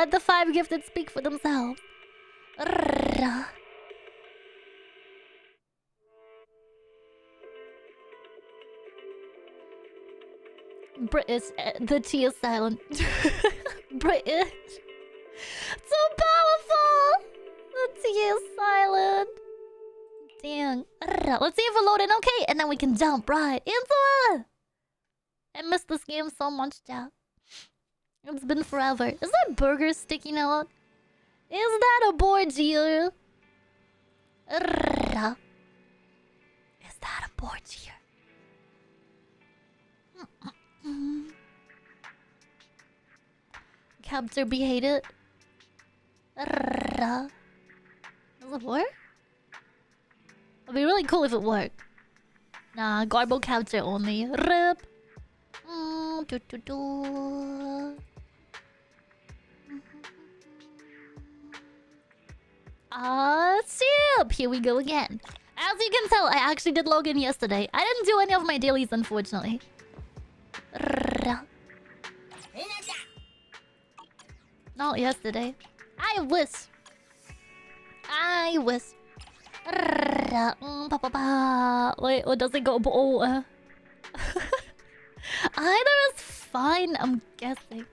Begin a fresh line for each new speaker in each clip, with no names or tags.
Let the 5 gifted speak for themselves. British. The T is silent. British. So powerful! The T is silent. Dang. Let's see if we're loading okay, and then we can jump right into it. I missed this game so much, chat. It's been forever. Is that burger sticking out? Is that a board here? Is that a board here? Capture be hated. Does it work? It'd be really cool if it worked. Nah, garble capture only. Rip. Soup! Here we go again. As you can tell, I actually did log in yesterday. I didn't do any of my dailies, unfortunately. Not yesterday. I wish. Wait, what does it go? Either is fine, I'm guessing.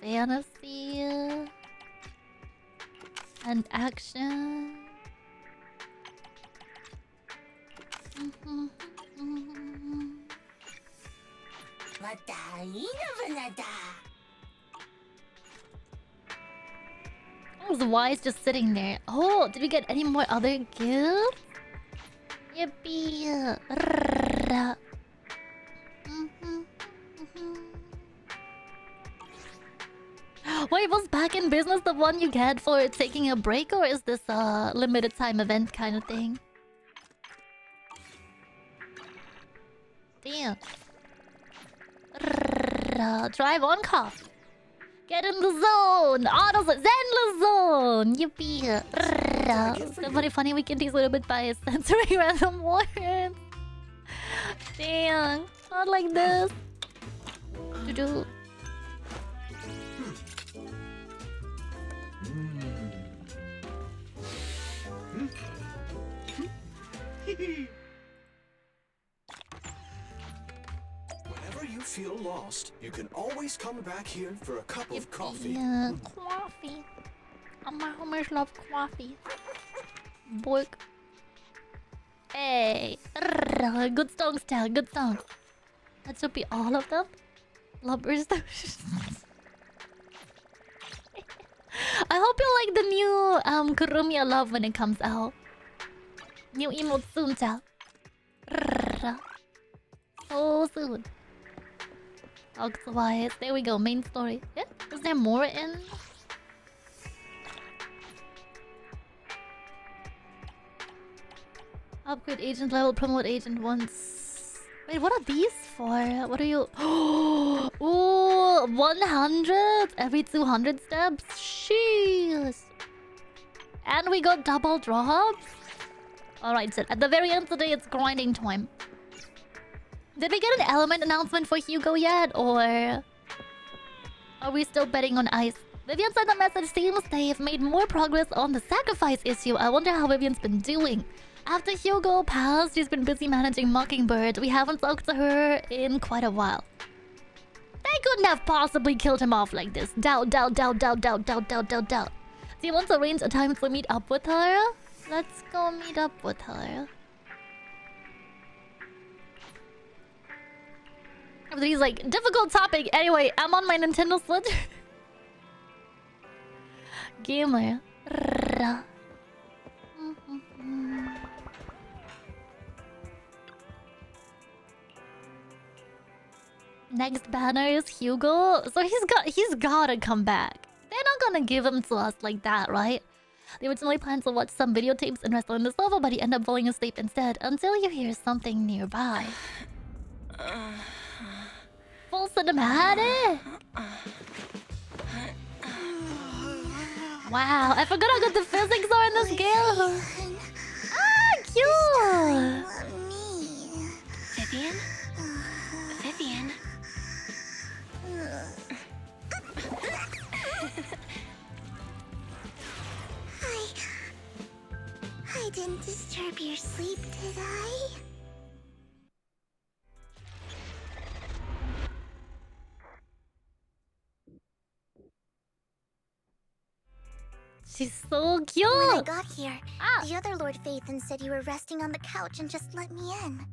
Fantasy and action. Was Wise just sitting there? Oh, did we get any more other gifts? Yippee! Wait, was back in business the one you get for taking a break, or is this a limited time event kind of thing? Damn. Drive on car. Get in the zone! Auto Zenless zone! Yippee! Somebody funny we can tease a little bit by censoring random words. Damn. Not like this. Do.
Whenever you feel lost, you can always come back here for a cup of coffee.
Yeah, coffee. Oh, my homers love coffee. Bork. Hey. Good songs, Tal. Good songs. That should be all of them. Lubbers. I hope you like the new Kuromiya love when it comes out. New emote soon, Tal. So soon. Wise. There we go. Main story. Yeah. Is there more in? Upgrade agent level. Promote agent once. Wait, what are these for? What are you? Oh, 100 every 200 steps. Jeez. And we got double drops. All right, so at the very end today, it's grinding time. Did we get an element announcement for Hugo yet, or are we still betting on ice? Vivian sent a message. Seems they've made more progress on the sacrifice issue. I wonder how Vivian's been doing. After Hugo passed, she's been busy managing Mockingbird. We haven't talked to her in quite a while. They couldn't have possibly killed him off like this. Doubt. Do you want to arrange a time to meet up with her? Let's go meet up with her. He's like, difficult topic. Anyway, I'm on my Nintendo Switch. Gamer. Next banner is Hugo. So he's gotta come back. They're not gonna give him to us like that, right? They originally planned to watch some videotapes and wrestle on the sofa, but he ended up falling asleep instead until you hear something nearby. Full cinematic. Wow, I forgot how good the physics are in this game. Ah, cute.
Vivian? didn't disturb your sleep, did I?
She's so cute.
When I got here, the other Lord Phaethon said you were resting on the couch and just let me in.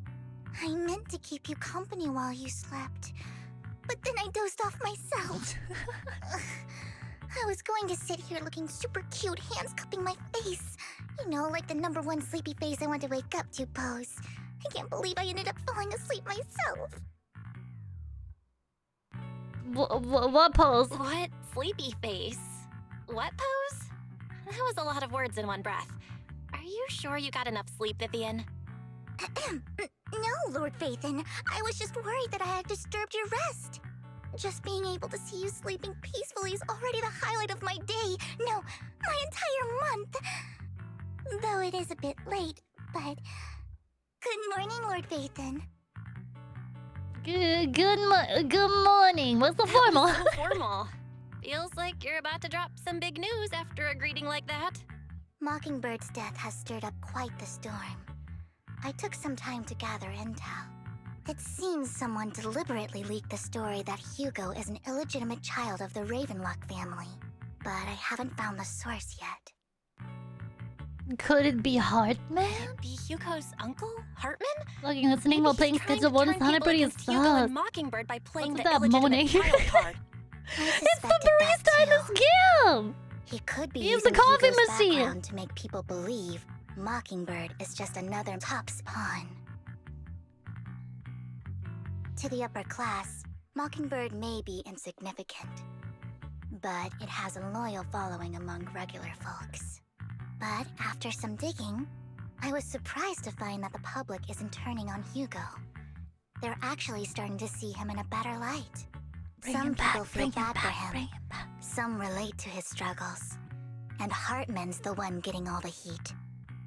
I meant to keep you company while you slept, but then I dozed off myself. I was going to sit here looking super cute, hands cupping my face. You know, like the #1 sleepy face I want to wake up to pose. I can't believe I ended up falling asleep myself.
What pose?
What? Sleepy face? What pose? That was a lot of words in one breath. Are you sure you got enough sleep, Vivian?
No, Lord Phaethon. I was just worried that I had disturbed your rest. Just being able to see you sleeping peacefully is already the highlight of my day. No, my entire month. Though it is a bit late, but... Good morning, Lord Phaethon.
Good morning. What's the formal?
So formal. Feels like you're about to drop some big news after a greeting like that.
Mockingbird's death has stirred up quite the storm. I took some time to gather intel. It seems someone deliberately leaked the story that Hugo is an illegitimate child of the Ravenlock family, but I haven't found the source yet.
Could it be Hartman?
Be Hugo's uncle, Hartman?
Looking at listening while playing Schedule 1 sounded pretty as
Hugo
fuck.
and Mockingbird by playing
What's
the
with that moaning?
illegitimate child card.
It's the barista in this game!
He could be
Use the
using
coffee
Hugo's
machine.
background to make people believe Mockingbird is just another Top's pawn. To the upper class, Mockingbird may be insignificant, but it has a loyal following among regular folks. But after some digging, I was surprised to find that the public isn't turning on Hugo. They're actually starting to see him in a better light. Some people feel bad for him. Some relate to his struggles. And Hartman's the one getting all the heat.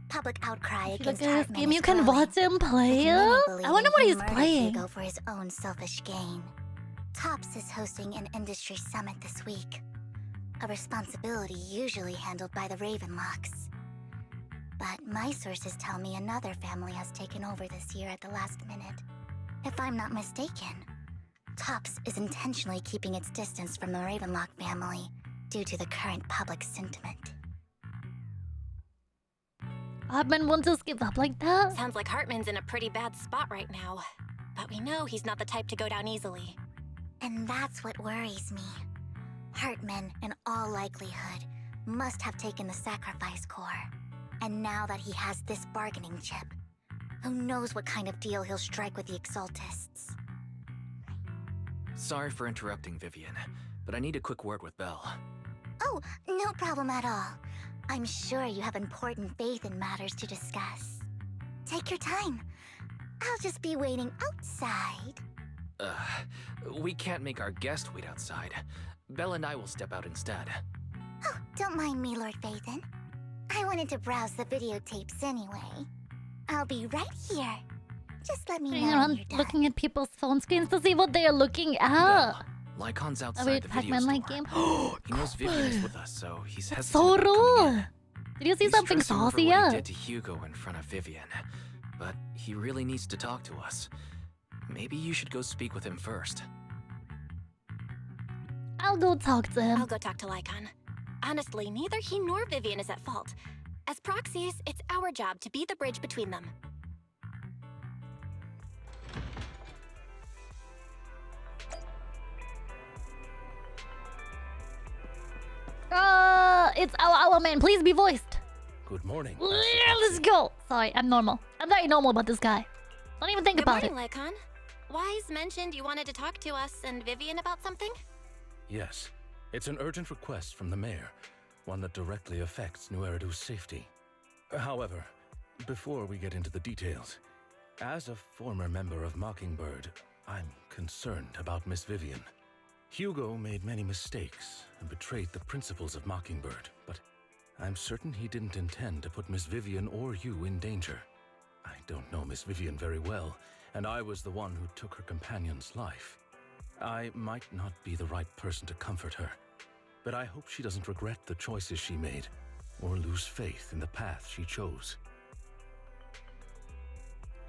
Public outcry against Hartman
game
is
you can
growing,
watch him play
with many
it? I
believing
wonder what
he
he's
murdered
playing.
Hugo for his own selfish gain. Tops is hosting an industry summit this week. A responsibility usually handled by the Ravenlocks. But my sources tell me another family has taken over this year at the last minute. If I'm not mistaken, Tops is intentionally keeping its distance from the Ravenlock family due to the current public sentiment.
Hartman wants us to give up like that?
Sounds like Hartman's in a pretty bad spot right now. But we know he's not the type to go down easily.
And that's what worries me. Hartman, in all likelihood, must have taken the sacrifice core. And now that he has this bargaining chip, who knows what kind of deal he'll strike with the Exaltists.
Sorry for interrupting, Vivian, but I need a quick word with Belle.
Oh, no problem at all. I'm sure you have important faith in matters to discuss. Take your time. I'll just be waiting outside.
We can't make our guest wait outside. Belle and I will step out instead.
Oh, don't mind me, Lord Phaethon. I wanted to browse the videotapes anyway. I'll be right here. Just let me
Running
know when
around
you're done.
looking at people's phone screens to see what they are looking at.
Belle, Lycon's
Oh
outside
wait,
the video
Pac-Man
store.
like game.
He knows Vivian is with us, so he's hesitant
So
about coming in.
rude. Did you see
He's
something
stressing over
saucy
what he
yet?
did to Hugo in front of Vivian, but he really needs to talk to us. Maybe you should go speak with him first.
I'll go talk to him.
I'll go talk to Lycon. Honestly, neither he nor Vivian is at fault. As proxies, it's our job to be the bridge between them.
It's our man. Please be voiced.
Good morning.
Yeah, let's go. Sorry, I'm normal. I'm very normal about this guy. Don't even think
Good
about
morning, Lycon. Wise mentioned you wanted to talk to us and Vivian about something?
Yes, it's an urgent request from the mayor, one that directly affects New Eridu's safety. However, before we get into the details, as a former member of Mockingbird, I'm concerned about Miss Vivian. Hugo made many mistakes and betrayed the principles of Mockingbird, but I'm certain he didn't intend to put Miss Vivian or you in danger. I don't know Miss Vivian very well, and I was the one who took her companion's life. I might not be the right person to comfort her, but I hope she doesn't regret the choices she made or lose faith in the path she chose.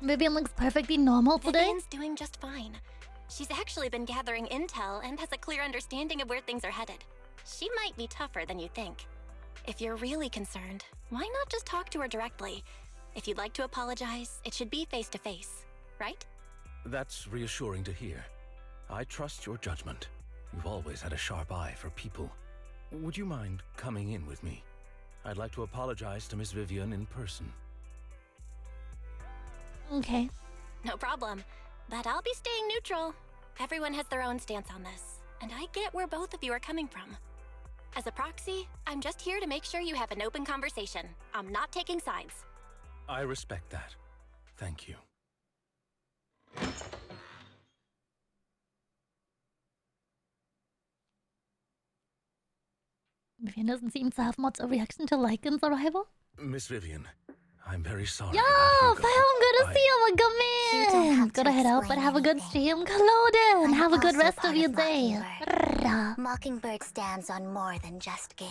Vivian looks perfectly normal today.
Vivian's doing just fine. She's actually been gathering intel and has a clear understanding of where things are headed. She might be tougher than you think. If you're really concerned, why not just talk to her directly? If you'd like to apologize, it should be face to face, right?
That's reassuring to hear. I trust your judgment. You've always had a sharp eye for people. Would you mind coming in with me? I'd like to apologize to Miss Vivian in person.
Okay.
No problem. But I'll be staying neutral. Everyone has their own stance on this, and I get where both of you are coming from. As a proxy, I'm just here to make sure you have an open conversation. I'm not taking sides.
I respect that. Thank you.
Vivian doesn't seem to have much of a reaction to Lycan's arrival.
Miss Vivian, I'm very sorry
Yo,
about Hugo.
fam, good to see you.
You don't
Come in.
have to
Gotta head out, but
explain
have a good
anything.
stream. Hello then.
I'm
Have a good
also
rest
part
of your
of
day.
Mockingbird. Mockingbird stands on more than just gain.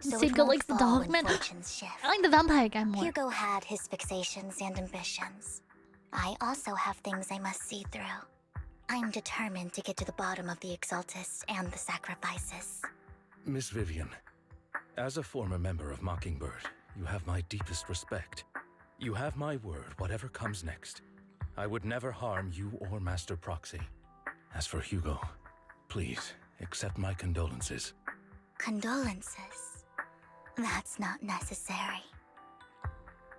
So
Hugo
it won't
likes the
fall
dog
when
man.
fortunes shift.
I like the vampire guy more.
Hugo had his fixations and ambitions. I also have things I must see through. I'm determined to get to the bottom of the Exaltists and the sacrifices.
Miss Vivian, as a former member of Mockingbird, you have my deepest respect. You have my word, whatever comes next. I would never harm you or Master Proxy. As for Hugo, please accept my condolences.
Condolences? That's not necessary.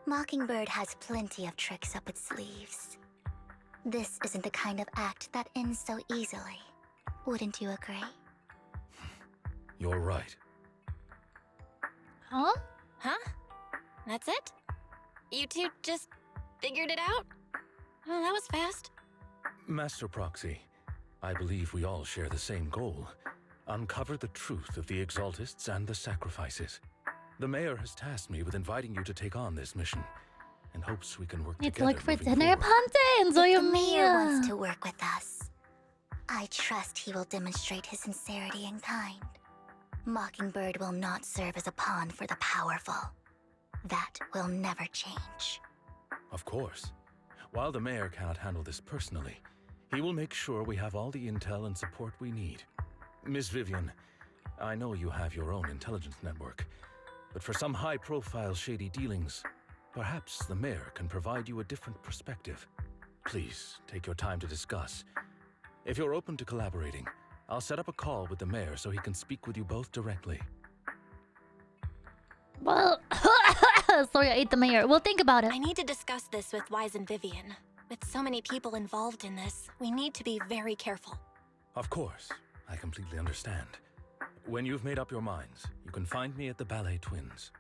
Mockingbird has plenty of tricks up its sleeves. This isn't the kind of act that ends so easily. Wouldn't you agree?
You're right.
Huh?
Huh? That's it? You two just figured it out? Oh, that was fast.
Master Proxy, I believe we all share the same goal. Uncover the truth of the Exaltists and the sacrifices. The mayor has tasked me with inviting you to take on this mission, and hopes we can work
It's
together.
like for
moving
dinner,
forward.
Pante. Enjoy
If
your
the mayor wants
meal.
to work with us, I trust he will demonstrate his sincerity and kind. Mockingbird will not serve as a pawn for the powerful. That will never change.
Of course. While the mayor cannot handle this personally, he will make sure we have all the intel and support we need. Miss Vivian, I know you have your own intelligence network, but for some high-profile shady dealings, perhaps the mayor can provide you a different perspective. Please, take your time to discuss. If you're open to collaborating, I'll set up a call with the mayor so he can speak with you both directly.
Well, sorry, I ate the mayor. We'll think about it.
I need to discuss this with Wise and Vivian. With so many people involved in this, we need to be very careful.
Of course, I completely understand. When you've made up your minds, you can find me at the Ballet Twins.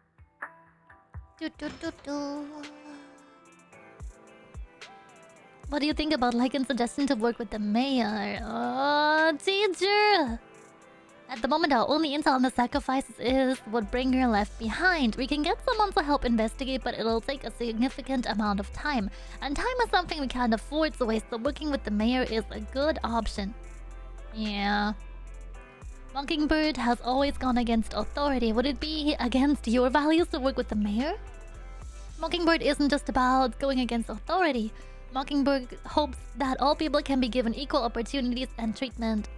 What do you think about Lycan's suggestion to work with the mayor? Oh, teacher! At the moment, our only intel on the sacrifices is what Bringer left behind. We can get someone to help investigate, but it'll take a significant amount of time. And time is something we can't afford to waste, so working with the mayor is a good option. Yeah. Mockingbird has always gone against authority. Would it be against your values to work with the mayor? Mockingbird isn't just about going against authority. Mockingbird hopes that all people can be given equal opportunities and treatment.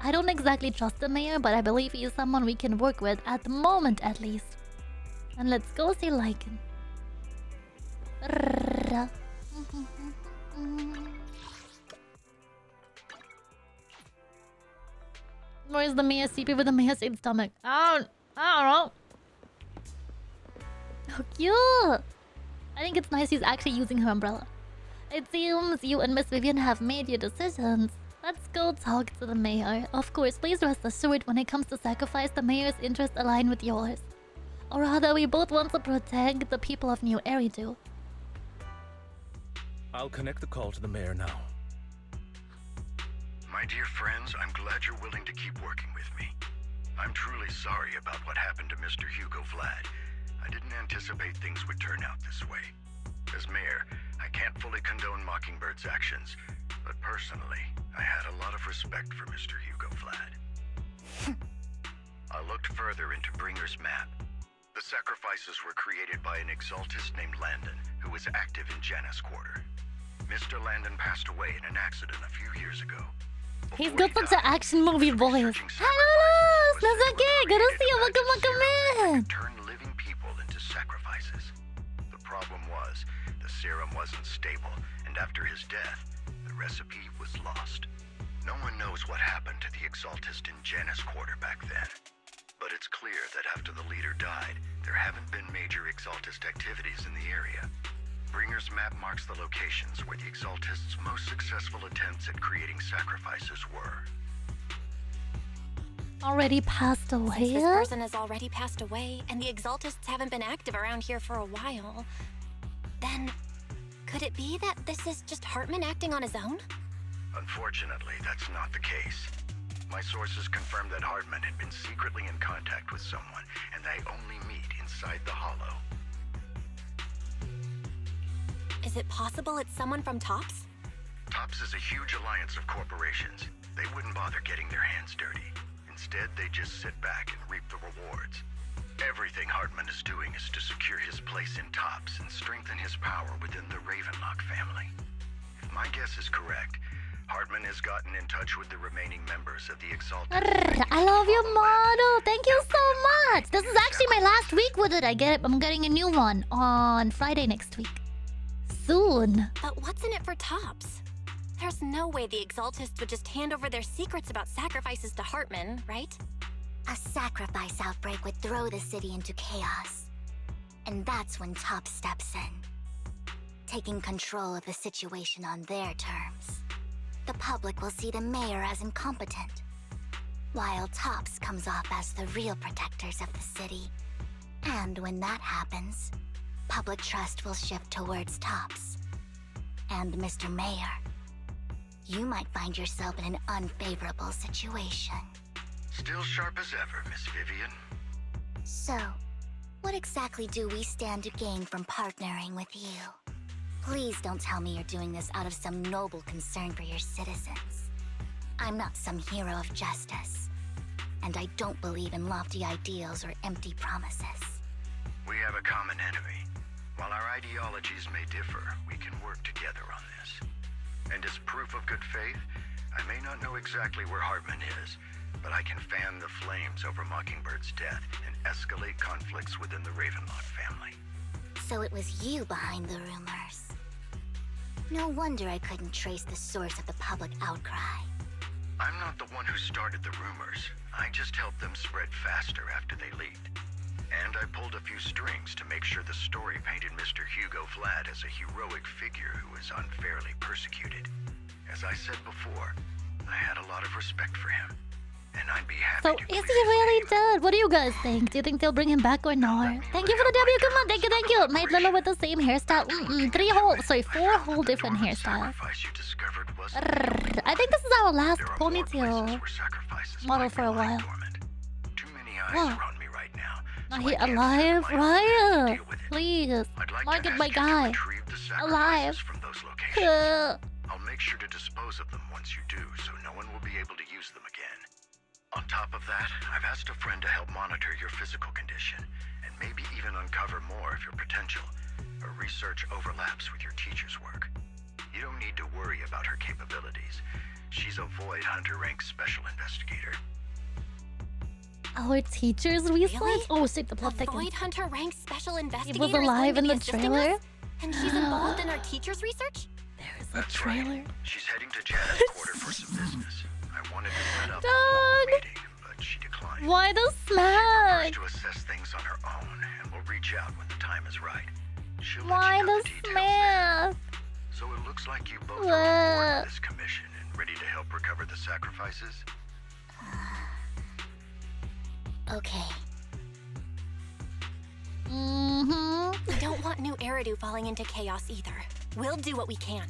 I don't exactly trust the mayor, but I believe he is someone we can work with, at the moment at least. And let's go see Lycan. Where's the mayor CP with the mayor's shaped stomach? I don't know. Oh, cute! I think it's nice he's actually using her umbrella. It seems you and Miss Vivian have made your decisions. Let's go talk to the mayor. Of course, please rest assured when it comes to sacrifice, the mayor's interests align with yours. Or rather, we both want to protect the people of New Eridu.
I'll connect the call to the mayor now.
My dear friends, I'm glad you're willing to keep working with me. I'm truly sorry about what happened to Mr. Hugo Vlad. I didn't anticipate things would turn out this way. As mayor, I can't fully condone Mockingbird's actions, but personally, I had a lot of respect for Mr. Hugo Vlad. I looked further into Bringer's map. The sacrifices were created by an exaltist named Landon, who was active in Janus Quarter. Mr. Landon passed away in an accident a few years ago.
He's
Before
got
he
such an
died,
action movie
he was
voice.
researching
Hello,
sacrifices. It was said
Snazaki,
it
good to
was
see you.
created
Welcome,
a
welcome
serum that
in.
could turn living people into sacrifices. The problem was, the serum wasn't stable, and after his death, the recipe was lost. No one knows what happened to the Exaltist in Janus Quarter back then. But it's clear that after the leader died, there haven't been major Exaltist activities in the area. Bringer's map marks the locations where the Exaltists' most successful attempts at creating sacrifices were.
Already passed
Since
away?
this person has already passed away, and the Exaltists haven't been active around here for a while, then could it be that this is just Hartman acting on his own?
Unfortunately, that's not the case. My sources confirmed that Hartman had been secretly in contact with someone, and they only meet inside the Hollow.
Is it possible it's someone from TOPS?
TOPS is a huge alliance of corporations. They wouldn't bother getting their hands dirty. Instead, they just sit back and reap the rewards. Everything Hartman is doing is to secure his place in TOPS and strengthen his power within the Ravenlock family. If my guess is correct, Hartman has gotten in touch with the remaining members of the Exalted.
I love your model. Thank you so much. This is actually my last week with it. I'm getting a new one on Friday next week. Soon.
But what's in it for TOPS? There's no way the Exaltists would just hand over their secrets about sacrifices to Hartman, right?
A sacrifice outbreak would throw the city into chaos. And that's when TOPS steps in, taking control of the situation on their terms. The public will see the mayor as incompetent, while TOPS comes off as the real protectors of the city. And when that happens, public trust will shift towards TOPS. And Mr. Mayor, you might find yourself in an unfavorable situation.
Still sharp as ever, Miss Vivian.
So, what exactly do we stand to gain from partnering with you? Please don't tell me you're doing this out of some noble concern for your citizens. I'm not some hero of justice, and I don't believe in lofty ideals or empty promises.
We have a common enemy. While our ideologies may differ, we can work together on this. And as proof of good faith, I may not know exactly where Hartman is, but I can fan the flames over Mockingbird's death and escalate conflicts within the Ravenlock family.
So it was you behind the rumors. No wonder I couldn't trace the source of the public outcry.
I'm not the one who started the rumors. I just helped them spread faster after they leaked. And I pulled a few strings to make sure the story painted Mr. Hugo Vlad as a heroic figure who was unfairly persecuted. As I said before, I had a lot of respect for him. And I'd be happy
So
to
is
please
he really
him.
dead? What do you guys think? Do you think they'll bring him back or not? Thank you for the W. Come on, thank you. Made Lilo with the same hairstyle. Four whole different hairstyles. I think this is our last ponytail model for a while.
Too many eyes
Wow.
are on me right now.
Now
so
he
I can't
alive,
spend my whole
Ryan.
day to deal with it.
Please,
I'd like
market
to
my
ask you to
guy.
retrieve the sacrifices
Alive.
from those locations. I'll make sure to dispose of them once you do, so no one will be able to use them again. On top of that, I've asked a friend to help monitor your physical condition, and maybe even uncover more of your potential. Her research overlaps with your teacher's work. You don't need to worry about her capabilities. She's a Void Hunter rank special investigator.
Our teacher's research?
Really?
Oh shit, the
A
plot thickens.
Void Hunter ranked special
He
investigator
was
is going
alive
to
in
be
the
assisting
trailer?
us? And she's involved in our teacher's research?
There's a
That's
trailer.
right. She's heading to Janus Quarter for some business. I wanted to set up a
Dog.
meeting, but she declined.
Why the
She
smack?
prefers to assess things on her own, and will reach out when the time is right. She'll
Why
let you know
the
the details then.
smack?
So it looks like you both are on board
Ugh.
with this commission and ready to help recover the sacrifices.
Okay.
I don't want new Eridu falling into chaos either. We'll do what we can.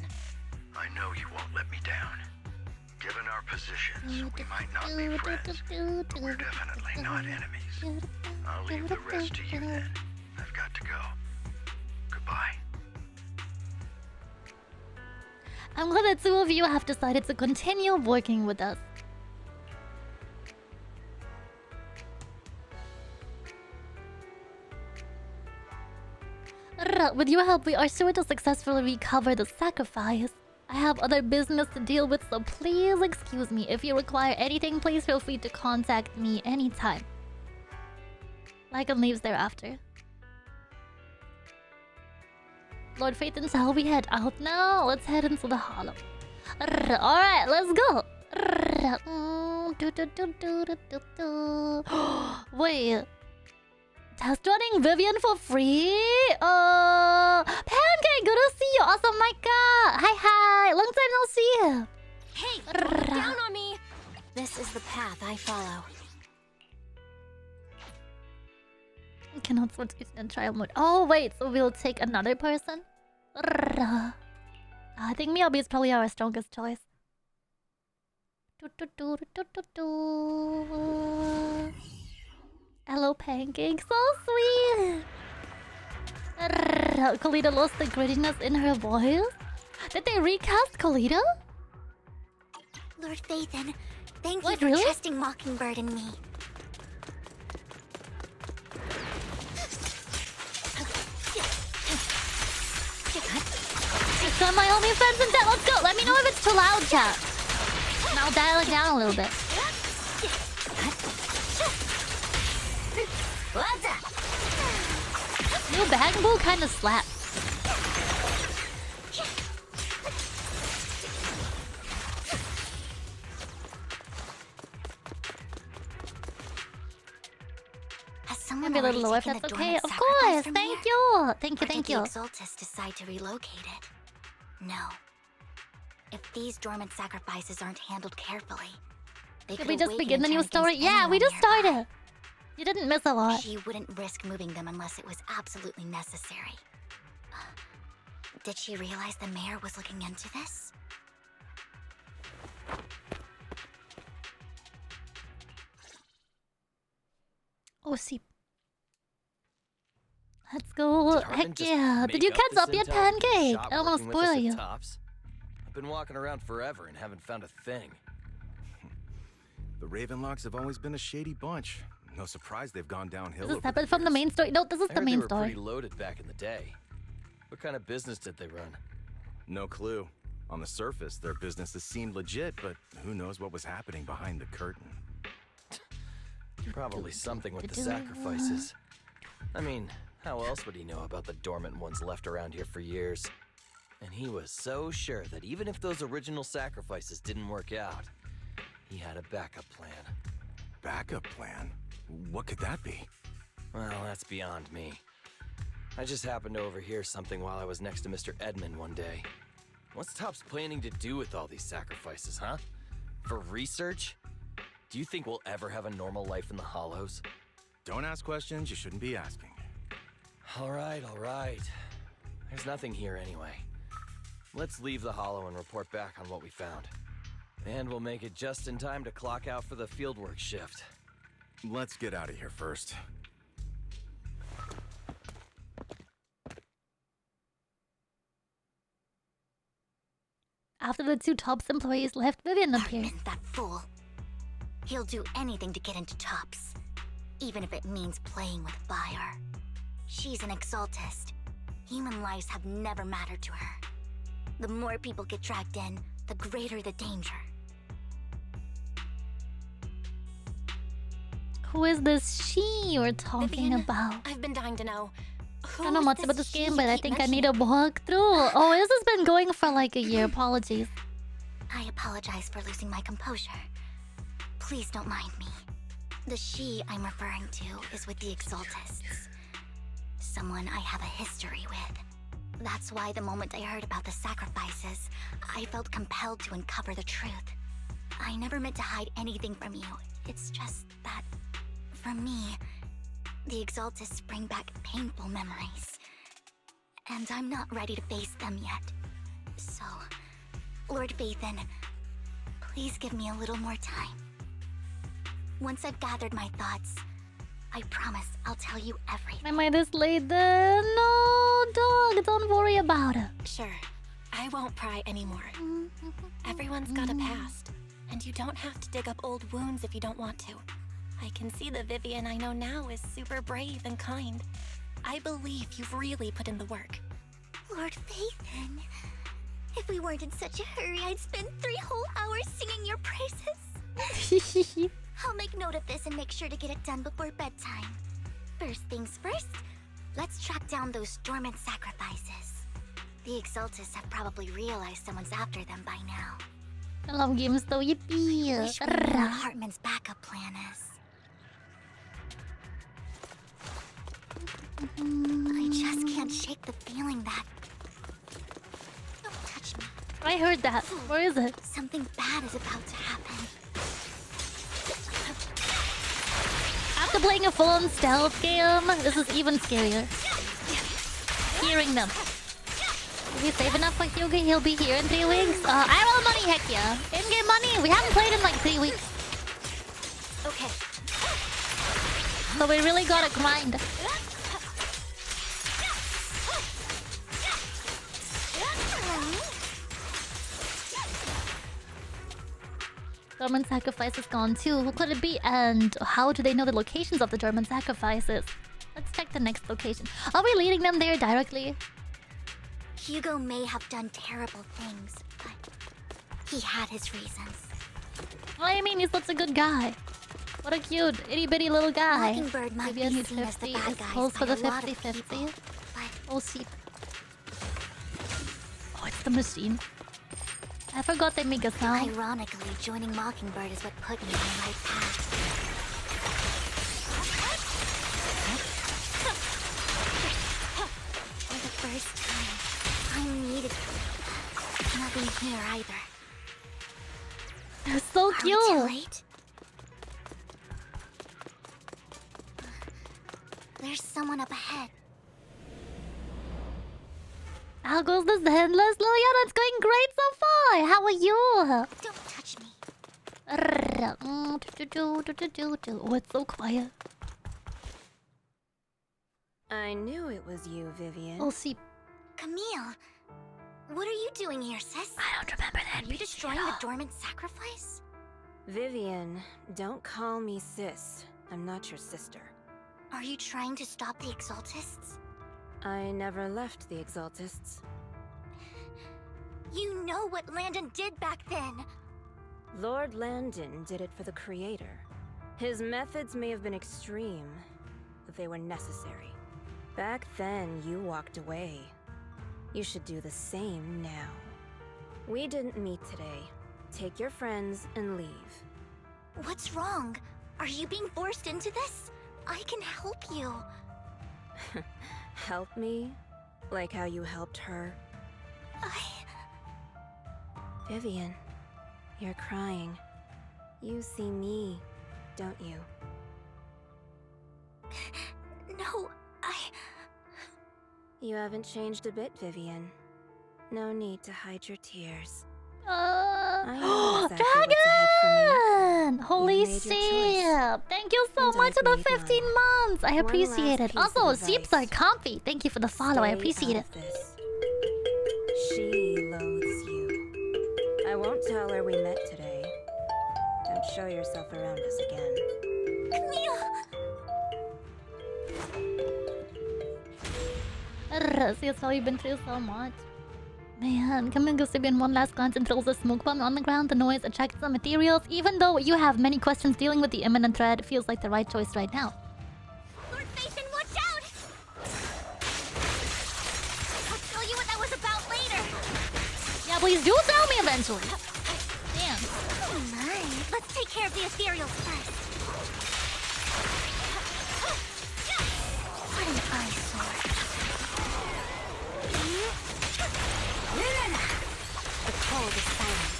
I know you won't let me down. Given our positions, we might not be friends, but we're definitely not enemies. I'll leave the rest to you then. I've got to go. Goodbye.
I'm glad the two of you have decided to continue working with us. With your help, we are sure to successfully recover the sacrifice. I have other business to deal with, so please excuse me. If you require anything, please feel free to contact me anytime. Like and leaves thereafter. Lord Phaethon's how we head out now. Let's head into the hollow. Alright, let's go. Wait. Test running Vivian for free? Pancake, good to see you. Awesome, Micah. Hi. Long time no see.
Hey, don't look down on me. This is the path I follow.
Cannot switch in trial mode. Oh, wait. So we'll take another person? I think Miyabi is probably our strongest choice. Hello, Pancake. So sweet. Kalita lost the grittiness in her voice. Did they recast Kalita?
Lord Phaethon, thank
What,
you for
really?
trusting Mockingbird and me.
So my OnlyFans in chat. Let's go. Let me know if it's too loud, chat. And I'll dial it down a little bit. New bag bull kind of slaps.
Has someone
Maybe a little lower
already
if
taken
that's
the
okay.
dormant
Of
sacrifice
course.
from
Thank
here?
you. Thank you.
Or
Thank
did
you.
the Exaltus decide to relocate it? No. If these dormant sacrifices aren't handled carefully, they
Did
could
we just
awaken
begin the
and
new
turn
story?
against
Yeah, we
anyone
just
nearby.
started. You didn't miss a lot.
She wouldn't risk moving them unless it was absolutely necessary. Did she realize the mayor was looking into this?
Oh, see. Let's go.
Did Hartman
Heck
just
yeah.
make
Did you
up
catch
this
up yet,
intel from the
Pancake?
shop
I don't want to
working with us
spoil
at
you.
Tops? I've been walking around forever and haven't found a thing.
The Ravenlocks have always been a shady bunch. No surprise they've gone downhill.
This is
over
separate from the
years.
main story. No, this is
I
the
heard
main
they were
story.
pretty loaded back in the day. What kind of business did they run?
No clue. On the surface, their businesses seemed legit, but who knows what was happening behind the curtain.
Probably something with the sacrifices. I mean, how else would he know about the dormant ones left around here for years? And he was so sure that even if those original sacrifices didn't work out, he had a backup plan.
Backup plan? What could that be?
Well, that's beyond me. I just happened to overhear something while I was next to Mr. Edmund one day. What's Topps planning to do with all these sacrifices, huh? For research? Do you think we'll ever have a normal life in the Hollows?
Don't ask questions you shouldn't be asking.
All right. There's nothing here anyway. Let's leave the Hollow and report back on what we found. And we'll make it just in time to clock out for the fieldwork shift.
Let's get out of here first.
After the two Tops employees left, Vivian appeared.
Hartman, that fool. He'll do anything to get into Tops, even if it means playing with fire. She's an Exaltist. Human lives have never mattered to her. The more people get dragged in, the greater the danger.
Who is this she you're talking
Vivian,
about?
I've been dying to know.
I don't know much about this game, but I think I need a walkthrough. Oh, this has been going for like a year. Apologies.
I apologize for losing my composure. Please don't mind me. The she I'm referring to is with the Exaltists. Someone I have a history with. That's why the moment I heard about the sacrifices, I felt compelled to uncover the truth. I never meant to hide anything from you. It's just that, for me, the Exaltists bring back painful memories. And I'm not ready to face them yet. So, Lord Phaethon, please give me a little more time. Once I've gathered my thoughts, I promise I'll tell you everything.
My mind is laid there. No, dog, don't worry about it.
Sure, I won't pry anymore. Everyone's got a past, and you don't have to dig up old wounds if you don't want to. I can see the Vivian I know now is super brave and kind. I believe you've really put in the work.
Lord Phaethon, if we weren't in such a hurry, I'd spend 3 whole hours singing your praises. I'll make note of this and make sure to get it done before bedtime. First things first, let's track down those dormant sacrifices. The Exaltists have probably realized someone's after them by now.
I love games though, yippee!
Wish we knew what Hartman's backup plan is. I just can't shake the feeling that... Don't touch me.
I heard that. Where is it?
Something bad is about to happen.
After playing a full-on stealth game, this is even scarier. Hearing them. If we save enough for Hugo, he'll be here in 3 weeks. I roll money, heck yeah. In-game money, we haven't played in like 3 weeks.
Okay.
So we really gotta grind. Dormant sacrifice is gone too. Who could it be? And how do they know the locations of the dormant sacrifices? Let's check the next location. Are we leading them there directly?
Hugo may have done terrible things, but he had his reasons.
Well, I mean, he's such a good guy. What a cute, itty-bitty little guy.
Mockingbird might
Maybe
be seen as the bad guys
Pulls for
by
the
a lot of
50-50.
people, but
Oh, see. Oh, it's the machine. I forgot they make a sound.
ironically, joining Mockingbird is what put me on the right path. For the first time, I needed nothing here either.
They're so
Are we
cute.
too late? There's someone up ahead.
How goes the Zenless, Liliana? It's going great so far. How are you?
Don't touch me.
Oh, it's so quiet.
I knew it was you, Vivian.
Oh, see.
Camille, what are you doing here, sis?
I don't remember that.
Are you destroying the dormant sacrifice?
Vivian, don't call me sis. I'm not your sister.
Are you trying to stop the Exaltists?
I never left the Exaltists.
You know what Landon did back then.
Lord Landon did it for the Creator. His methods may have been extreme, but they were necessary. Back then, you walked away. You should do the same now. We didn't meet today. Take your friends and leave.
What's wrong? Are you being forced into this? I can help you.
Help me? Like how you helped her? Vivian, you're crying. You see me, don't you?
No,
You haven't changed a bit, Vivian. No need to hide your tears. I know exactly what's ahead for
Dragon! Holy
You made your
Seep! Thank you so
And
much for
I've
the
made
15 months! I
One
appreciate
last
it.
piece of
Also, Seeps are
advice.
comfy. Thank you for the follow. I
Stay
appreciate
out
it.
of this. She loathes you. I won't tell her we met today. Don't show yourself around us again.
Camille!
See, that's how you've been through so much. Man, Camille gives Sibian one last glance and throws a smoke bomb on the ground. The noise attracts some materials. Even though you have many questions dealing with the imminent threat, it feels like the right choice right now.
Lord Phaethon, watch out! I'll tell you what that was about later.
Yeah, please do tell me eventually. Damn.
Oh my. Let's take care of the ethereals first. What an eyesore. The cold is silent.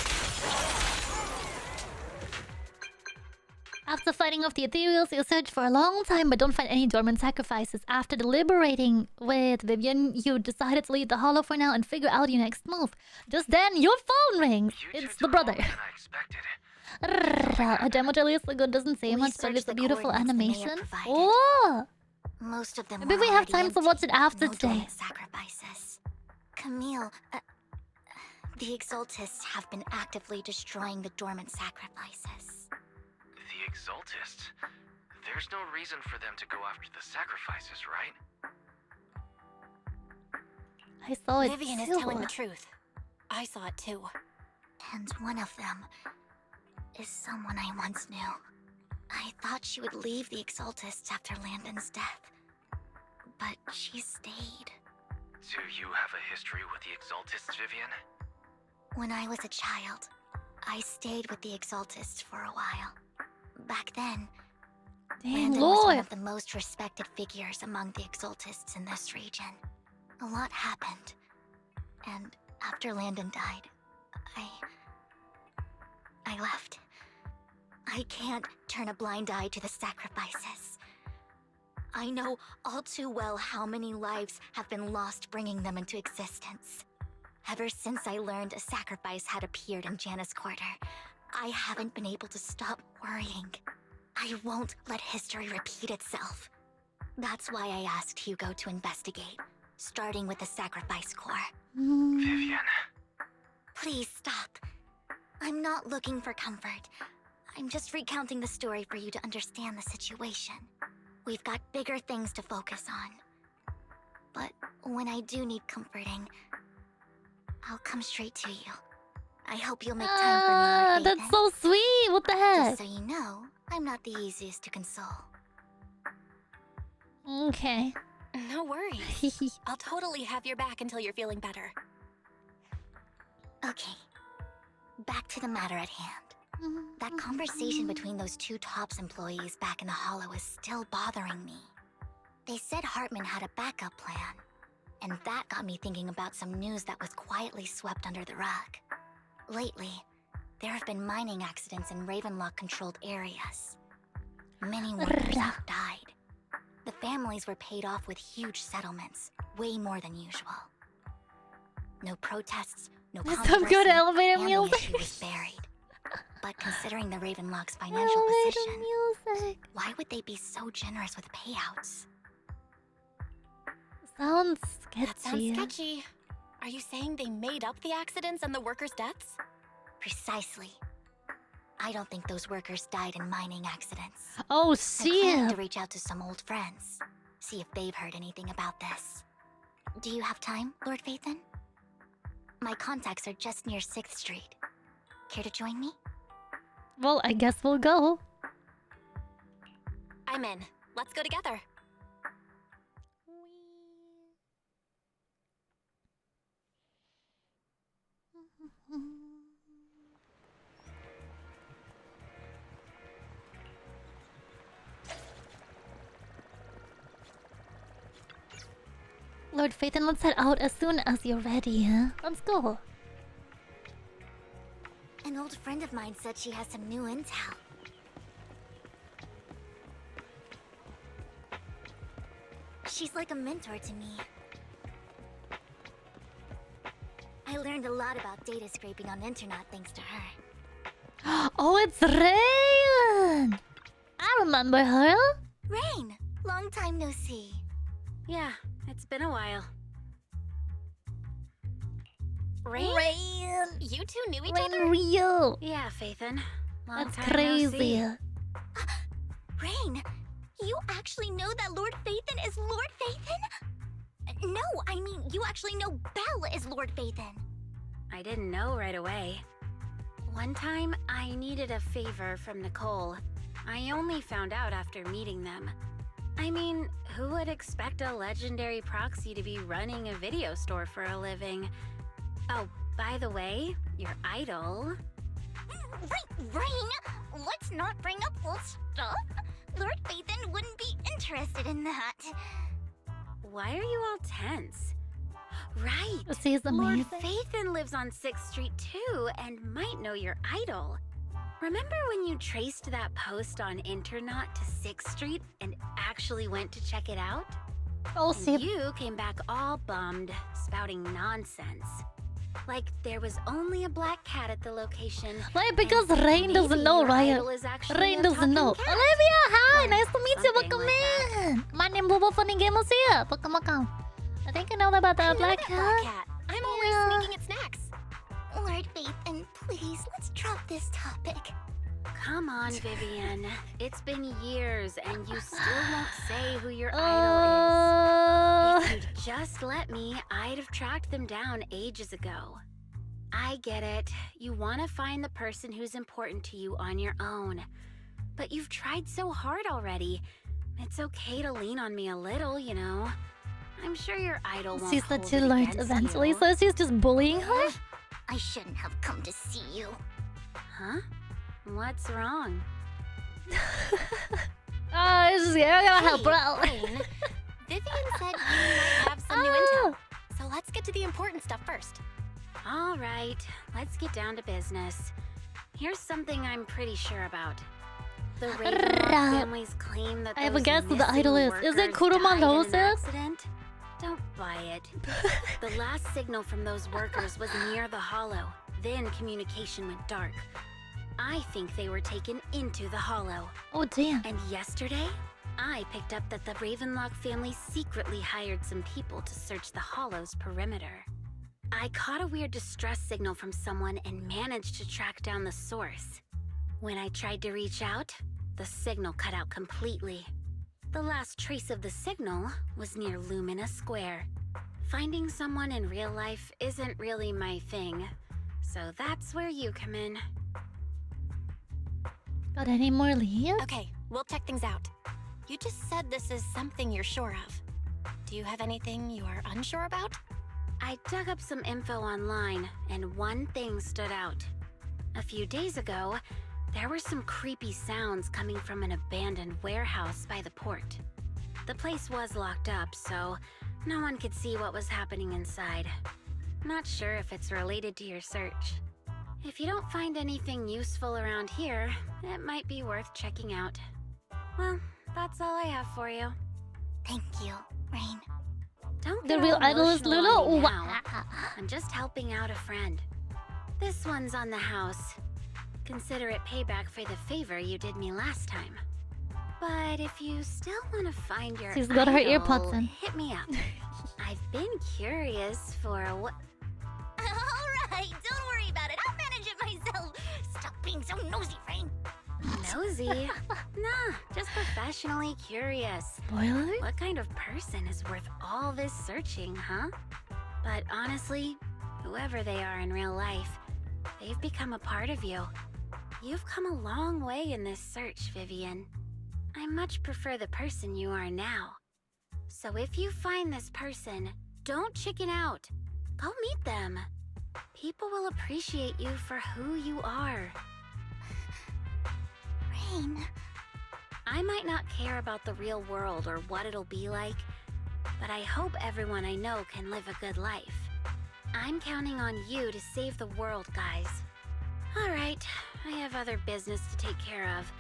After fighting off the ethereals, you search for a long time but don't find any dormant sacrifices. After deliberating with Vivian, you decided to leave the hollow for now and figure out your next move. Just then, your phone rings. It's the brother. A demo trailer is so good, doesn't say
We
much, but
searched
it's a
the
beautiful
coordinates the mayor
animation.
provided.
Oh!
Most of them
Maybe
were
we have
already
time to
empty.
watch it after
No
today.
dormant sacrifices. Camille, the Exaltists have been actively destroying the dormant sacrifices.
The Exaltists? There's no reason for them to go after the sacrifices, right?
I saw it
Vivian is
too.
telling the truth. I saw it too.
And one of them is someone I once knew. I thought she would leave the Exaltists after Landon's death, but she stayed.
Do you have a history with the Exaltists, Vivian?
When I was a child, I stayed with the Exaltists for a while. Back then,
Dang
Landon was one
Lord.
of the most respected figures among the Exaltists in this region. A lot happened, and after Landon died, I left. I can't turn a blind eye to the sacrifices. I know all too well how many lives have been lost bringing them into existence. Ever since I learned a sacrifice had appeared in Janus Quarter, I haven't been able to stop worrying. I won't let history repeat itself. That's why I asked Hugo to investigate, starting with the Sacrifice Corps.
Vivian.
Please stop. I'm not looking for comfort. I'm just recounting the story for you to understand the situation. We've got bigger things to focus on. But when I do need comforting, I'll come straight to you. I hope you'll make time for me, Lord
That's
Nathan.
so sweet. What the heck?
Just so you know, I'm not the easiest to console.
Okay.
No worries. I'll totally have your back until you're feeling better.
Okay. Back to the matter at hand. That conversation between those two TOPS employees back in the Hollow is still bothering me. They said Hartman had a backup plan, and that got me thinking about some news that was quietly swept under the rug. Lately, there have been mining accidents in Ravenlock-controlled areas. Many workers have died. The families were paid off with huge settlements, way more than usual. No protests, no controversy,
Some good elevator
and the
music.
issue was buried. But considering the Ravenlock's financial
Elevator
position,
music.
why would they be so generous with payouts?
Sounds
That sounds
sketchy.
sketchy. Are you saying they made up the accidents and the workers' deaths?
Precisely. I don't think those workers died in mining accidents.
Oh
I'm planning to
shit.
reach out to some old friends, see if they've heard anything about this. Do you have time, Lord Phaethon? My contacts are just near 6th Street. Care to join me?
Well, I guess we'll go.
I'm in. Let's go together.
Lord Phaethon, let's head out as soon as you're ready. Huh? Let's go.
An old friend of mine said she has some new intel. She's like a mentor to me. I learned a lot about data scraping on the internet thanks to her.
Oh, it's Rain! I remember her.
Rain! Long time no see.
Yeah, it's been a while.
Rain? You two knew each
Rain
other?
real.
Yeah, Phaethon. Long
That's
time no
crazy.
see.
Rain! You actually know that Lord Phaethon is Lord Phaethon? No, I mean, you actually know Belle is Lord Phaethon.
I didn't know right away. One time, I needed a favor from Nicole. I only found out after meeting them. I mean, who would expect a legendary proxy to be running a video store for a living? Oh, by the way, your idol...
Rain, let's not bring up old stuff. Lord Phaethon wouldn't be interested in that.
Why are you all tense? Right!
She's amazing.
Lord Phaethon lives on 6th Street too, and might know your idol. Remember when you traced that post on Internaut to 6th Street and actually went to check it out?
Oh,
And
see.
you came back all bummed, spouting nonsense. Like there was only a black cat at the location.
Like, because
and
Rain doesn't
maybe
know,
your
right?
idol is actually
Rain
a
doesn't know.
talking cat.
Olivia, hi!
Or
Nice to meet you.
something
Welcome
like
in. My name is Funny Gamers here. Welcome. I think I know about that black
That
cat.
black cat. I'm
Yeah.
always sneaking at snacks.
Lord Phaethon, please, let's drop this topic.
Come on, Vivian. It's been years and you still won't say who your idol is. If you'd
just let me, I'd have tracked them down ages ago. I get it. You want to find the person who's important to you on your own. But you've tried so hard already. It's okay to lean on me a little, you know. I'm sure your idol won't
She said
hold
she
it
learned
against
eventually,
you.
so she's just bullying her?
I shouldn't have come to see you.
Huh? What's wrong?
She's gonna help her out.
Rain, Vivian said you might have some new intel. So let's get to the important stuff first.
All right, let's get down to business. Here's something I'm pretty sure about. The Ravenlock family's claim that
I have a
those
guess who the
missing
idol is. Is it
workers died in an
Kuromiya?
accident? Don't buy it. The last signal from those workers was near the hollow. Then communication went dark. I think they were taken into the hollow.
Oh, damn.
And yesterday, I picked up that the Ravenlock family secretly hired some people to search the hollow's perimeter. I caught a weird distress signal from someone and managed to track down the source. When I tried to reach out, the signal cut out completely. The last trace of the signal was near Lumina Square. Finding someone in real life isn't really my thing, so that's where you come in.
Got any more leads?
Okay, we'll check things out. You just said this is something you're sure of. Do you have anything you are unsure about?
I dug up some info online, and one thing stood out. A few days ago, there were some creepy sounds coming from an abandoned warehouse by the port. The place was locked up, so no one could see what was happening inside. Not sure if it's related to your search. If you don't find anything useful around here, it might be worth checking out. Well, that's all I have for you.
Thank you, Rain.
Don't
The
get
real
all
idol is
emotional on
Lulu?
me now. I'm just helping out a friend. This one's on the house. Consider it payback for the favor you did me last time. But if you still want to find your
She's got her
idol,
earpods in.
hit me up. I've been curious for what...
Alright, don't worry about it. I'll manage it myself. Stop being so nosy, Rain.
Nosy? Nah, just professionally curious.
Spoiler?
What kind of person is worth all this searching, huh? But honestly, whoever they are in real life, they've become a part of you. You've come a long way in this search, Vivian. I much prefer the person you are now. So if you find this person, don't chicken out. Go meet them. People will appreciate you for who you are.
Rain.
I might not care about the real world or what it'll be like, but I hope everyone I know can live a good life. I'm counting on you to save the world, guys. All right, I have other business to take care of,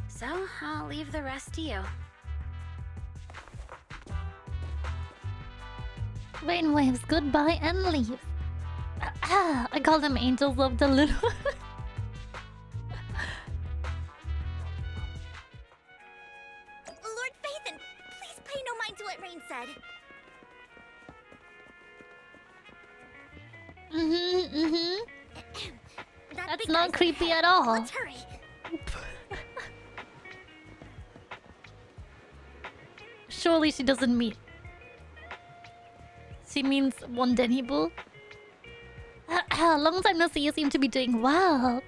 so I'll leave the rest to you.
Rain waves goodbye and leave. I call them angels of the little.
Lord Phaethon, please pay no mind to what Rain said.
That's not creepy at all.
Let's hurry.
Surely she doesn't mean. She means one Denny Boo. Long time no see, you seem to be doing well.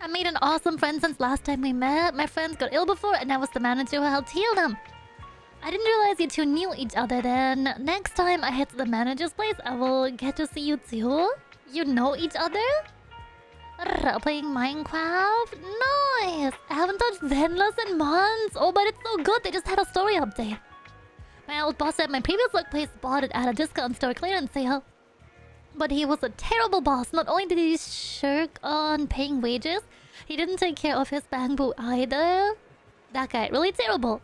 I made an awesome friend since last time we met. My friends got ill before and I was the manager who helped heal them. I didn't realize you two knew each other then. Next time I head to the manager's place, I will get to see you too. You know each other? Playing Minecraft? Nice! I haven't touched Zenless in months. Oh, but it's so good. They just had a story update. My old boss at my previous workplace bought it at a discount store clearance sale. But he was a terrible boss. Not only did he shirk on paying wages, he didn't take care of his bamboo either. That guy, really terrible.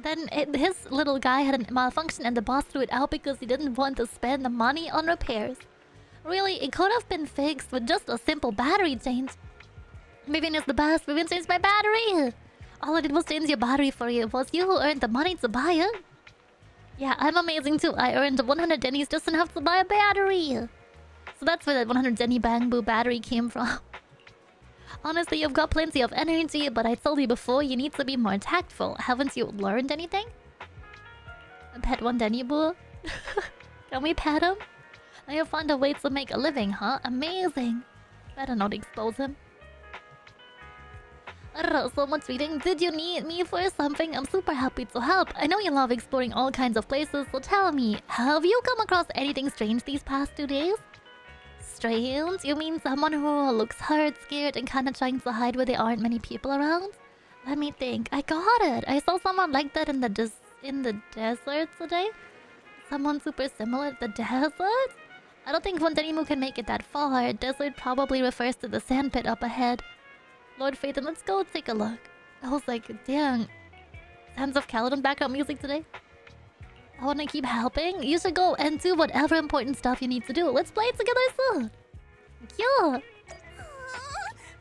Then his little guy had a malfunction and the boss threw it out because he didn't want to spend the money on repairs. Really, it could have been fixed with just a simple battery change. Vivian is the best. Vivian changed my battery. All I did was change your battery for you. It was you who earned the money to buy it. Yeah, I'm amazing too. I earned 100 Dennies just enough to buy a battery. So that's where that 100 Denny Bamboo battery came from. Honestly, you've got plenty of energy, but I told you before, you need to be more tactful. Haven't you learned anything? Pet one Denny Boo. Can we pet him? And you'll find a way to make a living, huh? Amazing. Better not expose him. So much reading. Did you need me for something? I'm super happy to help. I know you love exploring all kinds of places, so tell me, have you come across anything strange these past 2 days? Strange? You mean someone who looks hurt, scared, and kinda trying to hide where there aren't many people around? Let me think. I got it. I saw someone like that in the desert today. Someone super similar in the desert? I don't think Wonderimu can make it that far. Desert probably refers to the sandpit up ahead. Lord Phaethon, let's go take a look. I was like, dang. Sands of Caledon background music today? I wanna keep helping? You should go and do whatever important stuff you need to do. Let's play it together soon. Yeah.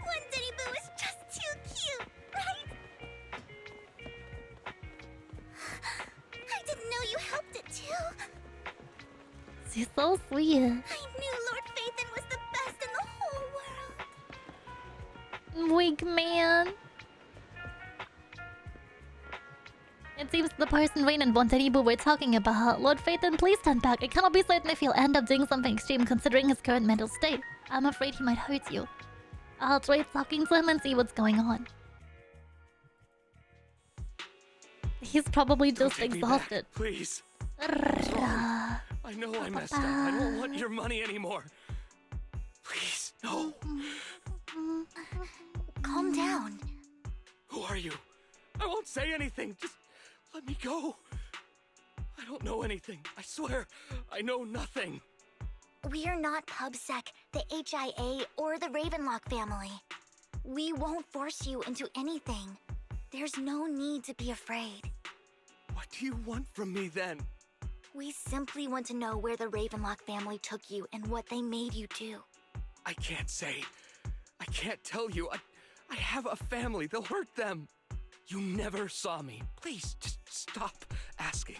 Wonderimu is just too cute, right? I didn't know you helped it too.
She's so sweet.
I knew Lord Phaethon was the best in the whole world.
Weak man. It seems the person Rain and Wonderimu were talking about. Lord Phaethon, please stand back. I cannot be certain if he'll end up doing something extreme considering his current mental state. I'm afraid he might hurt you. I'll try talking to him and see what's going on. He's probably just exhausted.
Please. I know I messed up. I don't want your money anymore. Please, no.
Calm down.
Who are you? I won't say anything. Just let me go. I don't know anything. I swear, I know nothing.
We are not PubSec, the HIA, or the Ravenlock family. We won't force you into anything. There's no need to be afraid.
What do you want from me then?
We simply want to know where the Ravenlock family took you and what they made you do.
I can't say. I can't tell you. I have a family. They'll hurt them. You never saw me. Please, just stop asking.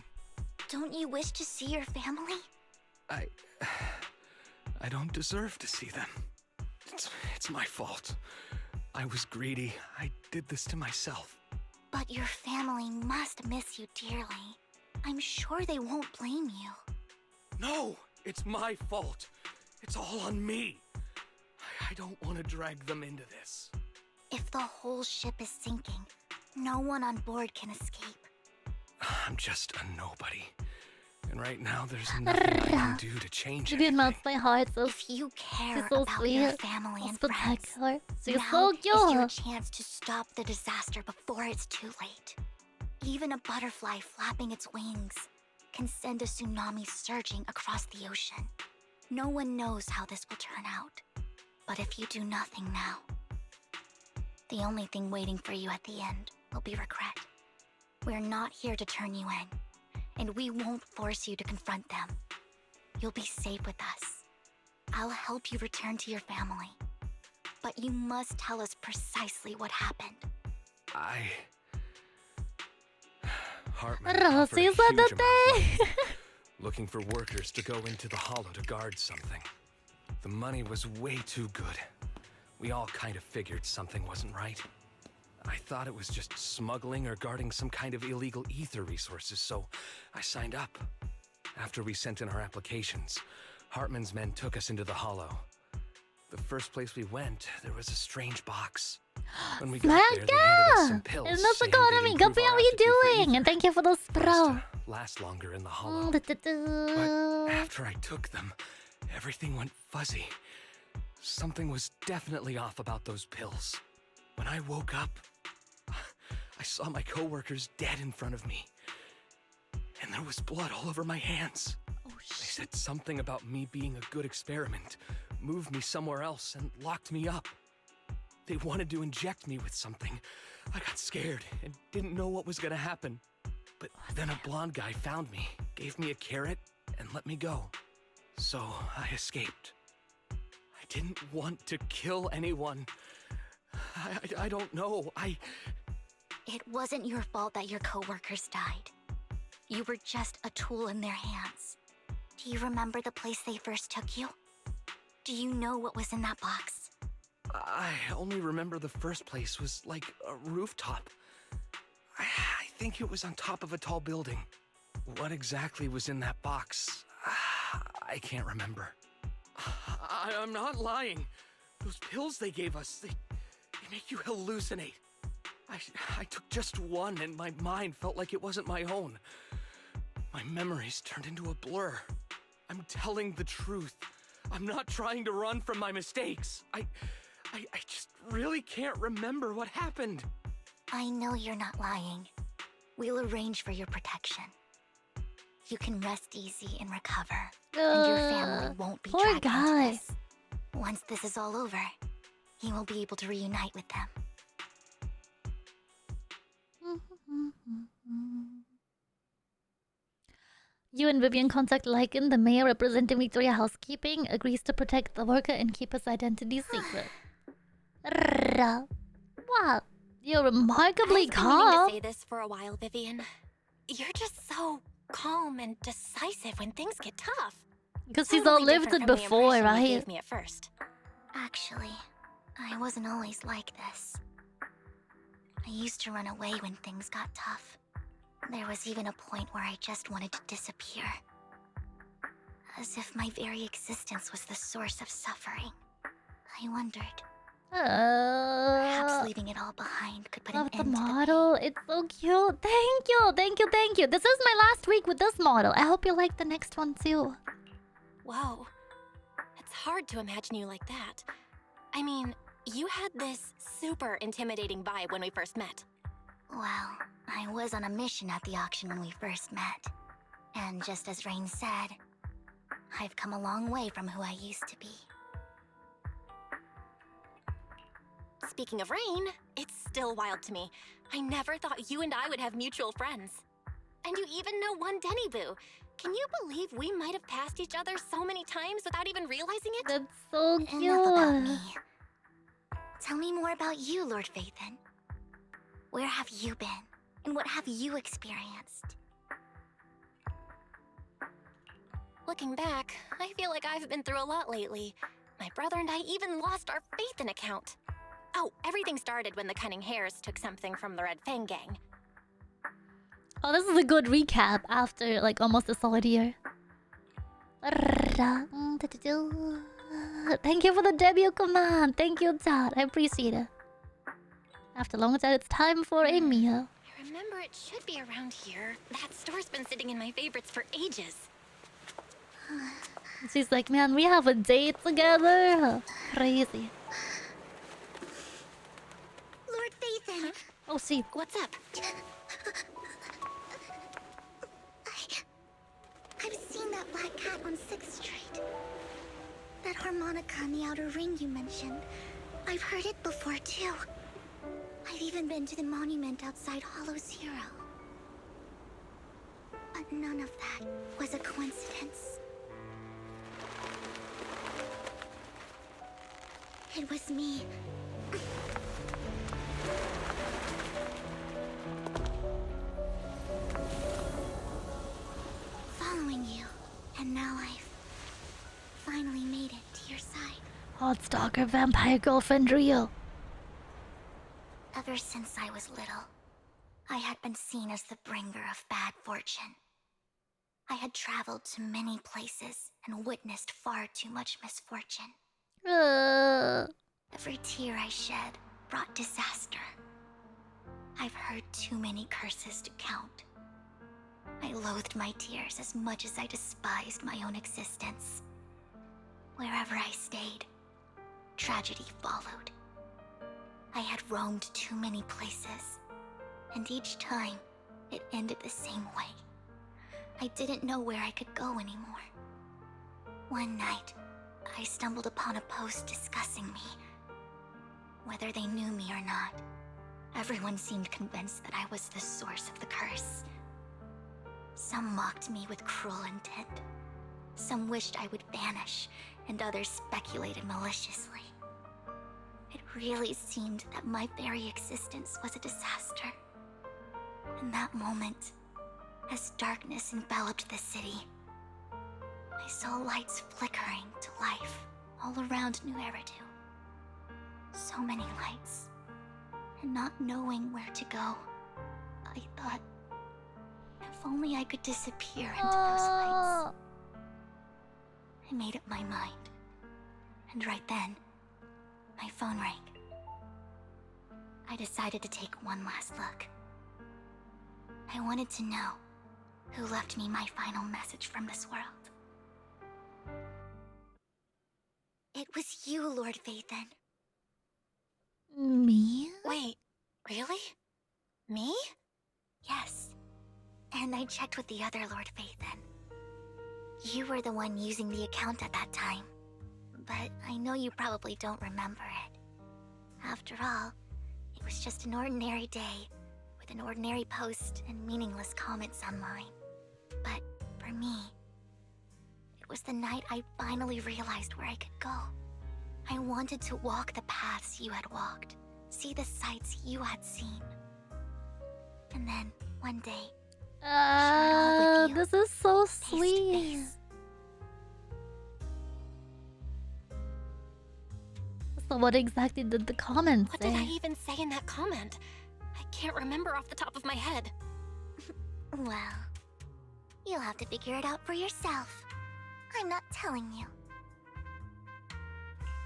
Don't you wish to see your family?
I don't deserve to see them. It's my fault. I was greedy. I did this to myself.
But your family must miss you dearly. I'm sure they won't blame you.
No, it's my fault. It's all on me. I don't want to drag them into this.
If the whole ship is sinking, no one on board can escape.
I'm just a nobody. And right now, there's nothing I can do to change it.
It melts my heart. So
if you care
so
about
sweet.
your family and friends,
she's
now
so
is your
cute.
chance to stop the disaster before it's too late. Even a butterfly flapping its wings can send a tsunami surging across the ocean. No one knows how this will turn out. But if you do nothing now, the only thing waiting for you at the end will be regret. We're not here to turn you in, and we won't force you to confront them. You'll be safe with us. I'll help you return to your family. But you must tell us precisely what happened.
Hartman offered a huge amount of money,
Rosy
looking for workers to go into the hollow to guard something. The money was way too good. We all kind of figured something wasn't right. I thought it was just smuggling or guarding some kind of illegal ether resources, so I signed up. After we sent in our applications, Hartman's men took us into the hollow. The first place we went, there was a strange box. When we got there, they handed us some pills.
It's not
saying
economy.
they'd
Good,
improve
how
our
are you
aptitude for
doing?
ether.
And thank you for those
For us
bro.
to last longer in the hollow. But after I took them, everything went fuzzy. Something was definitely off about those pills. When I woke up, I saw my coworkers dead in front of me. And there was blood all over my hands.
Oh,
They said something about me being a good experiment, moved me somewhere else, and locked me up. They wanted to inject me with something. I got scared and didn't know what was gonna happen. But then a blonde guy found me, gave me a carrot, and let me go. So I escaped. I didn't want to kill anyone. I don't know.
It wasn't your fault that your coworkers died. You were just a tool in their hands. Do you remember the place they first took you? Do you know what was in that box?
I only remember the first place was like a rooftop. I think it was on top of a tall building.
What exactly was in that box? I can't remember.
I'm not lying. Those pills they gave us, they make you hallucinate. I took just one and my mind felt like it wasn't my own. My memories turned into a blur. I'm telling the truth. I'm not trying to run from my mistakes. I just really can't remember what happened.
I know you're not lying. We'll arrange for your protection. You can rest easy and recover, and your family won't be
poor
dragged into
guy.
this. Once this is all over, you will be able to reunite with them.
You and Vivian contact Lycan, the mayor representing Victoria Housekeeping, agrees to protect the worker and keep his identity secret. Wow, you're remarkably
I've been meaning
calm.
to say this for a while, Vivian. You're just so calm and decisive when things get tough.
Because he's all
Totally
lived
different
it
from the
before,
impression you
right?
gave me at first.
Actually, I wasn't always like this. I used to run away when things got tough. There was even a point where I just wanted to disappear. As if my very existence was the source of suffering. I wondered, perhaps leaving it all behind could put an
Love the
end to the
model. It's so cute. Thank you, thank you, thank you. This is my last week with this model. I hope you like the next one too.
Whoa. It's hard to imagine you like that. I mean, you had this super intimidating vibe when we first met.
Well, I was on a mission at the auction when we first met. And just as Rain said, I've come a long way from who I used to be.
Speaking of Rain, it's still wild to me. I never thought you and I would have mutual friends. And you even know one Denny Boo. Can you believe we might have passed each other so many times without even realizing it?
That's so cute.
Enough about me. Tell me more about you, Lord Phaethon. Where have you been? And what have you experienced?
Looking back, I feel like I've been through a lot lately. My brother and I even lost our Phaethon account. Oh, everything started when the Cunning Hares took something from the Red Fang gang.
Oh, this is a good recap after like almost a solid year. Thank you for the debut command. Thank you, Dad. I appreciate it. After long chat, it's time for a meal.
I remember it should be around here. That store's been sitting in my favorites for ages.
She's like, man, we have a date together. Crazy.
Lord Phaethon!
Oh, see.
What's up?
I've seen that black cat on 6th Street. That harmonica in the outer ring you mentioned. I've heard it before, too. I've even been to the monument outside Hollow's Hero. But none of that was a coincidence. It was me. Following you, and now I've finally made it to your side.
Hot stalker vampire girlfriend Rio.
Ever since I was little, I had been seen as the bringer of bad fortune. I had traveled to many places and witnessed far too much misfortune. Every tear I shed brought disaster. I've heard too many curses to count. I loathed my tears as much as I despised my own existence. Wherever I stayed, tragedy followed. I had roamed too many places, and each time, it ended the same way. I didn't know where I could go anymore. One night, I stumbled upon a post discussing me. Whether they knew me or not, everyone seemed convinced that I was the source of the curse. Some mocked me with cruel intent. Some wished I would vanish, and others speculated maliciously. It really seemed that my very existence was a disaster. In that moment, as darkness enveloped the city, I saw lights flickering to life all around New Eridu. So many lights, and not knowing where to go, I thought, if only I could disappear into those lights. I made up my mind. And right then, my phone rang. I decided to take one last look. I wanted to know who left me my final message from this world. It was you, Lord Phaethon.
Me?
Wait, really? Me?
Yes. And I checked with the other Lord Phaethon. You were the one using the account at that time. But I know you probably don't remember it. After all, it was just an ordinary day, with an ordinary post and meaningless comments online. But for me, it was the night I finally realized where I could go. I wanted to walk the paths you had walked, see the sights you had seen. And then, one day, share it all with you,
This is so
face to
sweet.
face.
So what exactly did the comments
What
say?
did I even say in that comment? I can't remember off the top of my head.
Well, you'll have to figure it out for yourself. I'm not telling you.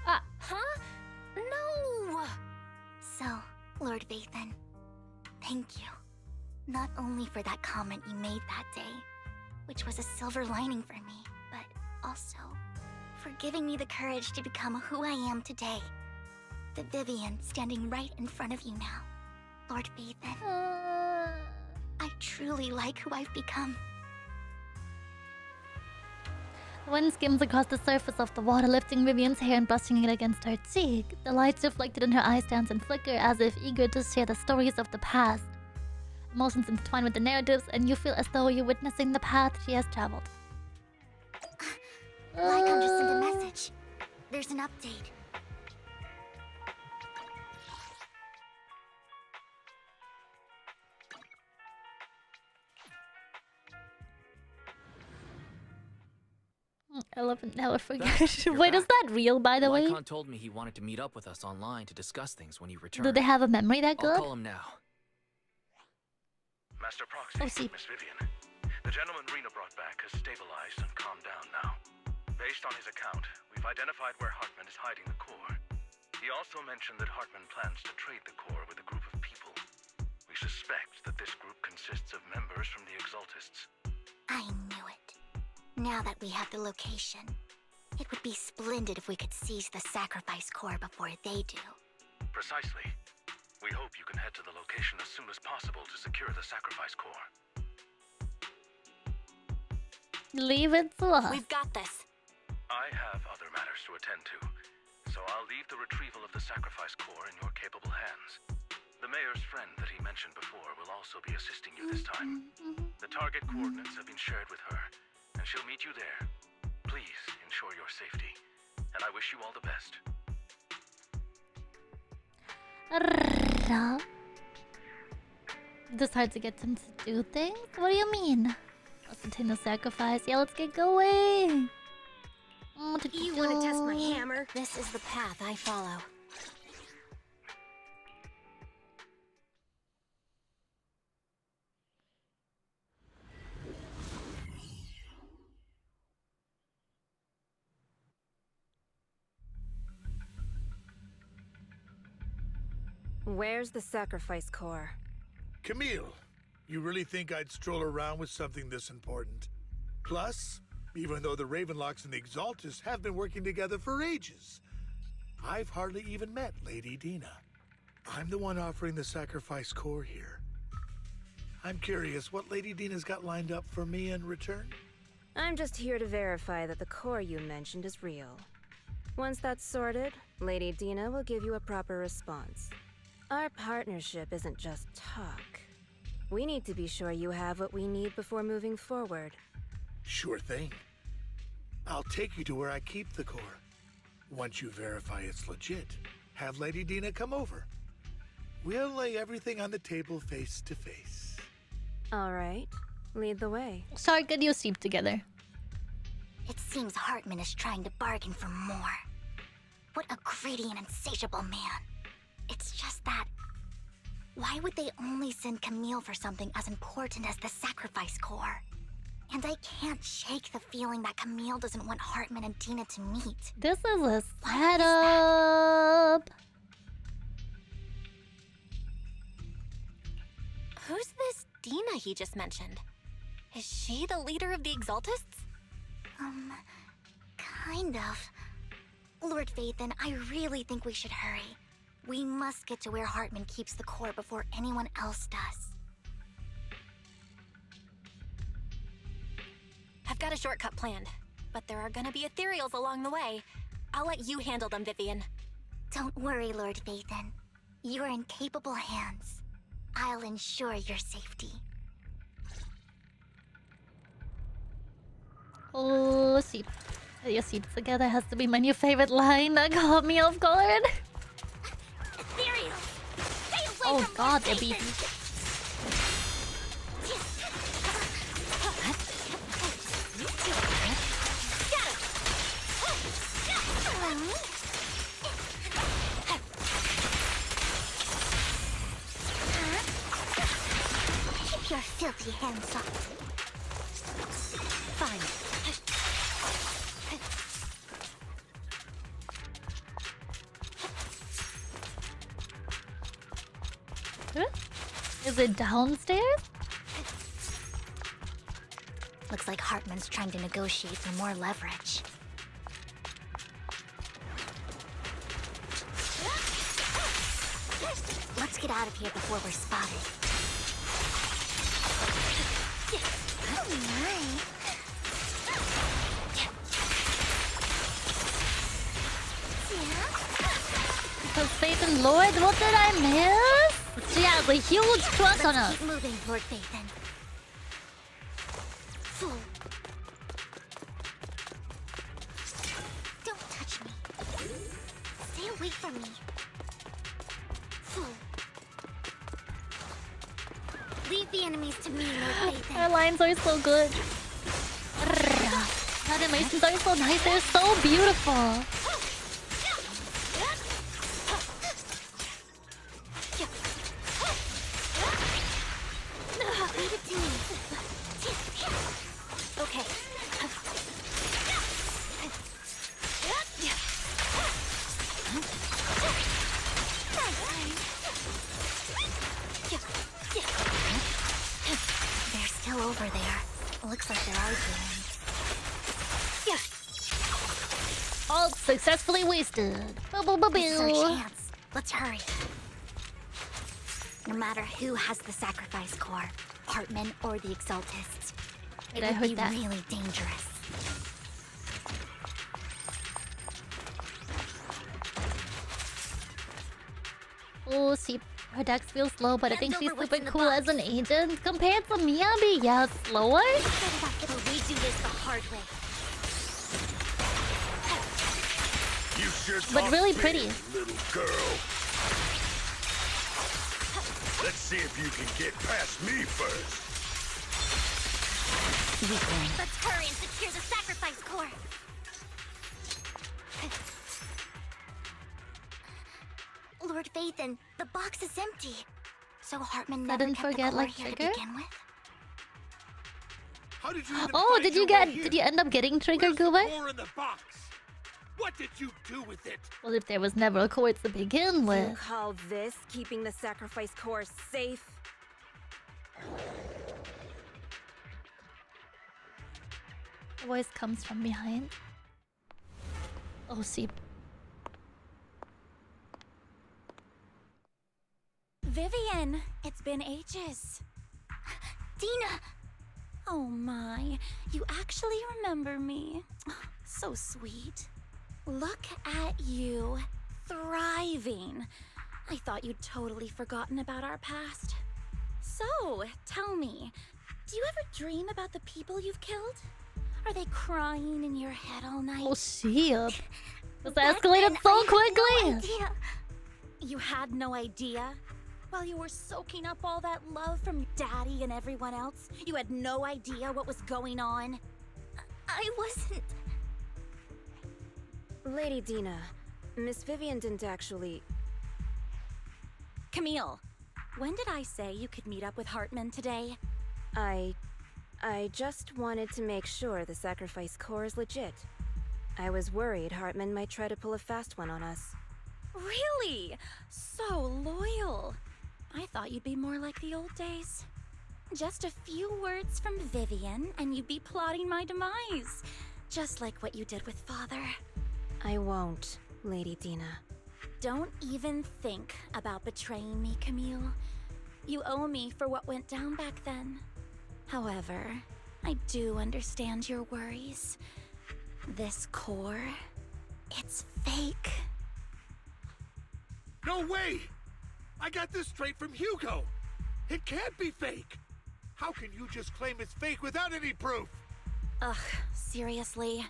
Huh? No!
So, Lord Phaethon, thank you. Not only for that comment you made that day, which was a silver lining for me, but also for giving me the courage to become who I am today. The Vivian standing right in front of you now. Lord Phaethon, I truly like who I've become.
The wind skims across the surface of the water, lifting Vivian's hair and brushing it against her cheek. The lights reflected in her eyes dance and flicker as if eager to share the stories of the past. Emotions intertwine with the narratives, and you feel as though you're witnessing the path she has traveled.
Lycom just sent a message. There's an update.
I love it, never forget.
You're
Wait, is
back.
that real, by the way?
Lycon told me he wanted to meet up with us online to discuss things when he returned.
Do they have a memory that
I'll
good?
call him now.
Master Proxy,
Oh, see.
Miss Vivian. The gentleman Rena brought back has stabilized and calmed down now. Based on his account, we've identified where Hartman is hiding the core. He also mentioned that Hartman plans to trade the core with a group of people. We suspect that this group consists of members from the Exaltists.
I knew it. Now that we have the location, it would be splendid if we could seize the sacrifice core before they do.
Precisely. We hope you can head to the location as soon as possible to secure the sacrifice core.
Leave it to us.
We've got this.
I have other matters to attend to, so I'll leave the retrieval of the sacrifice core in your capable hands. The mayor's friend that he mentioned before will also be assisting you this time. The target coordinates have been shared with her, and she'll meet you there. Please ensure your safety, and I wish you all the best.
Just hard to get them to do things? What do you mean? Let's attain the sacrifice. Yeah, let's get going.
You want to test my hammer?
This is the path I follow.
Where's the sacrifice core?
Camille, you really think I'd stroll around with something this important? Plus, even though the Ravenlocks and the Exaltists have been working together for ages, I've hardly even met Lady Dina. I'm the one offering the sacrifice core here. I'm curious what Lady Dina's got lined up for me in return?
I'm just here to verify that the core you mentioned is real. Once that's sorted, Lady Dina will give you a proper response. Our partnership isn't just talk. We need to be sure you have what we need before moving forward.
Sure thing. I'll take you to where I keep the core. Once you verify it's legit, have Lady Dina come over. We'll lay everything on the table face to face.
All right, lead the way.
Sorry, could you sleep together?
It seems Hartman is trying to bargain for more. What a greedy and insatiable man. It's just that Why would they only send Camille for something as important as the sacrifice core? And I can't shake the feeling that Camille doesn't want Hartman and Dina to meet.
This is a setup.
Who's this Dina he just mentioned? Is she the leader of the Exaltists?
Kind of. Lord Vathan, I really think we should hurry. We must get to where Hartman keeps the core before anyone else does.
I've got a shortcut planned, but there are gonna be ethereals along the way. I'll let you handle them, Vivian.
Don't worry, Lord Vathan. You're in capable hands. I'll ensure your safety.
Oh, sheep. Your sheep together has to be my new favorite line. That caught me off guard.
Ethereal! Stay away
Oh
from
god,
Lord
they're
Vathan!
beefy.
Keep your filthy hands off.
Fine.
Huh? Is it downstairs?
Looks like Hartman's trying to negotiate for more leverage. Let's get out of here before we're spotted. Oh my.
Because Faith and Lord, what did I miss? She has a huge crush on us.
Keep moving, Lord Vathan. Fool. Don't touch me. Stay away from me. Fool. Leave the enemies to me, Lord Vathan.
Our lines are so good. Animations are so nice. They're so beautiful.
Leave it to me.
Okay.
They're still over there. Looks like they're arguing.
All successfully wasted.
This is our chance. Let's hurry. No matter who has the sacrifice core, Hartman or the Exaltists, it
Wait, I
would
heard
be
that.
really dangerous.
Oh, she, her dex feels slow, but I think she's
over what's
super
in the
cool as an agent. Compared to Miyabi, yeah, slower.
But we do this the hard way.
You sure
But
talk
really
big,
pretty.
little girl. Let's see if you can get past me first.
Let's hurry and secure the sacrifice core. Lord Vathan, the box is empty. So Hartman never
didn't
kept
forget,
the core
like,
here to
Trigger?
begin with?
How did you even
Oh,
find
did you
your
get?
way
Did
here?
you end up getting Trigger,
Where's the
Goober?
core in the box? What did you do with it?
Well, if there was never a core to begin
You
with.
call this keeping the sacrifice core safe?
The voice comes from behind. Oh, see.
Vivian, it's been ages.
Dina!
Oh my, you actually remember me. So sweet. Look at you, thriving. I thought you'd totally forgotten about our past. So, tell me, do you ever dream about the people you've killed? Are they crying in your head all night?
Oh, shit. This
Back
escalated
then,
so
I had
quickly.
no idea.
You had no idea? While you were soaking up all that love from your daddy and everyone else, you had no idea what was going on?
I wasn't.
Lady Dina, Miss Vivian didn't actually...
Camille, When did I say you could meet up with Hartman today?
I just wanted to make sure the sacrifice core is legit. I was worried Hartman might try to pull a fast one on us.
Really? So loyal. I thought you'd be more like the old days. Just a few words from Vivian and you'd be plotting my demise. Just like what you did with Father.
I won't, Lady Dina.
Don't even think about betraying me, Camille. You owe me for what went down back then. However, I do understand your worries. This core, it's fake.
No way! I got this straight from Hugo! It can't be fake! How can you just claim it's fake without any proof?
Ugh, seriously.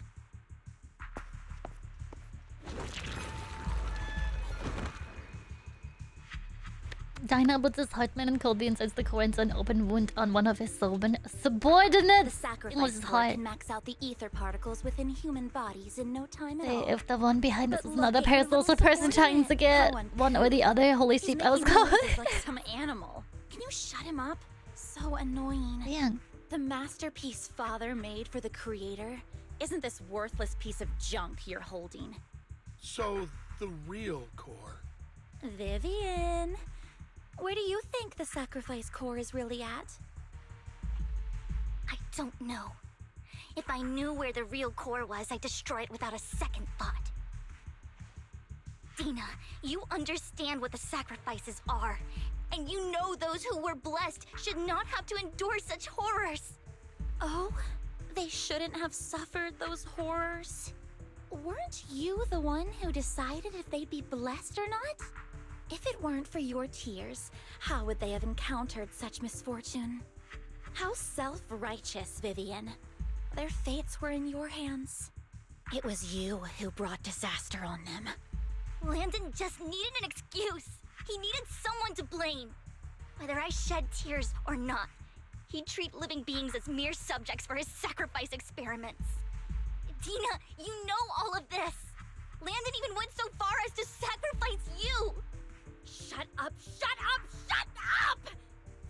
Dinah puts his Hartman and Colby inside the core into an open wound on one of his subordinates.
The sacrifice core
heart.
can max out the ether particles within human bodies in no time at all.
If the one behind us
But
is another
look at your
parasocial
little
person trying to get
subordinate.
one or the other, holy
He's
sheep, I was
making
going.
noises like some animal. Can you shut him up? So annoying.
Man.
The masterpiece Father made for the creator isn't this worthless piece of junk you're holding.
So, the real core.
Vivian, where do you think the sacrifice core is really at?
I don't know. If I knew where the real core was, I'd destroy it without a second thought. Dina, you understand what the sacrifices are. And you know those who were blessed should not have to endure such horrors.
Oh, they shouldn't have suffered those horrors. Weren't you the one who decided if they'd be blessed or not? If it weren't for your tears, how would they have encountered such misfortune? How self-righteous, Vivian. Their fates were in your hands. It was you who brought disaster on them.
Landon just needed an excuse. He needed someone to blame. Whether I shed tears or not, he'd treat living beings as mere subjects for his sacrifice experiments. Dina, you know all of this. Landon even went so far as to sacrifice you.
Shut up, shut up, shut up!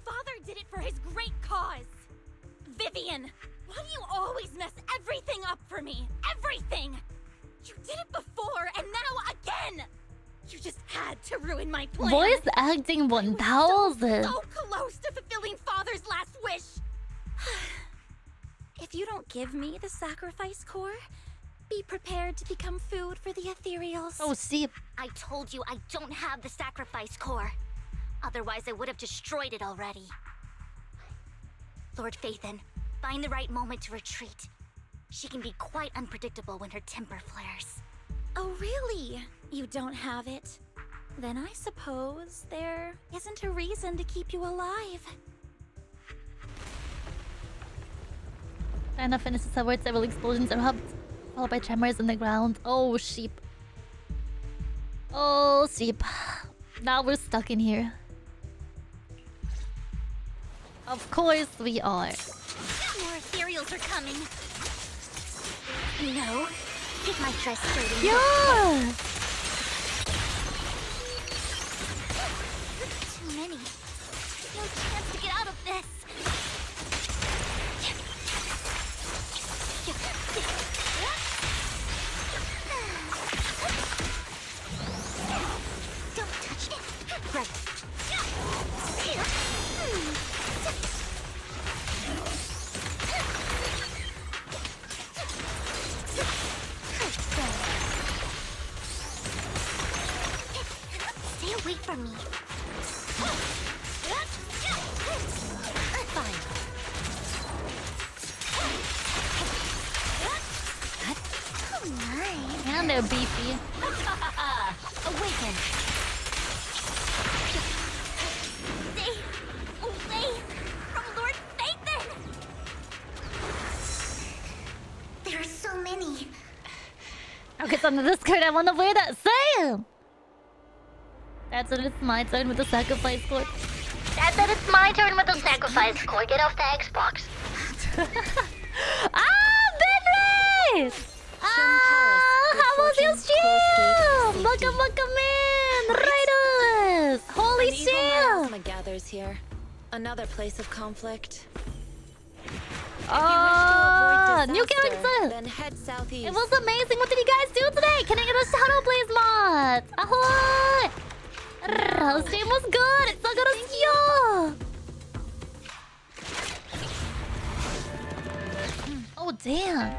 Father did it for his great cause. Vivian, why do you always mess everything up for me? Everything! You did it before, and now again! You just had to ruin my plan.
Voice acting 1000.
So close to fulfilling Father's last wish. If you don't give me the sacrifice core, be prepared to become food for the ethereals.
Oh, see.
I told you I don't have the sacrifice core. Otherwise, I would have destroyed it already. Lord Phaethon, find the right moment to retreat. She can be quite unpredictable when her temper flares.
Oh, really? You don't have it? Then I suppose there isn't a reason to keep you alive.
Dinah finishes her words, several explosions erupt, followed by tremors in the ground. Oh, sheep. Oh, sheep. Now we're stuck in here. Of course we are.
More ethereals are coming. No, take my dress straight in.
Yeah!
Too many. No chance to get out of this. Don't touch it. Right. Stay away from me. Fine. Oh my.
And they're beefy.
Awaken. Stay away from Lord Phaethon. There are so many.
Okay, so on the skirt, I want to wear that same. That's it, it's my turn with the sacrifice core.
That's it, it's my turn with the sacrifice core. Get off the Xbox.
Benry! How was your stream? Welcome in! Raiders! Holy shit!
others here. Another place of conflict.
Oh, new character!
Then head southeast.
It was amazing. What did you guys do today? Can I get a shout out, please, mod? Ahoy! The stream was good. It's so good to see you. Oh damn!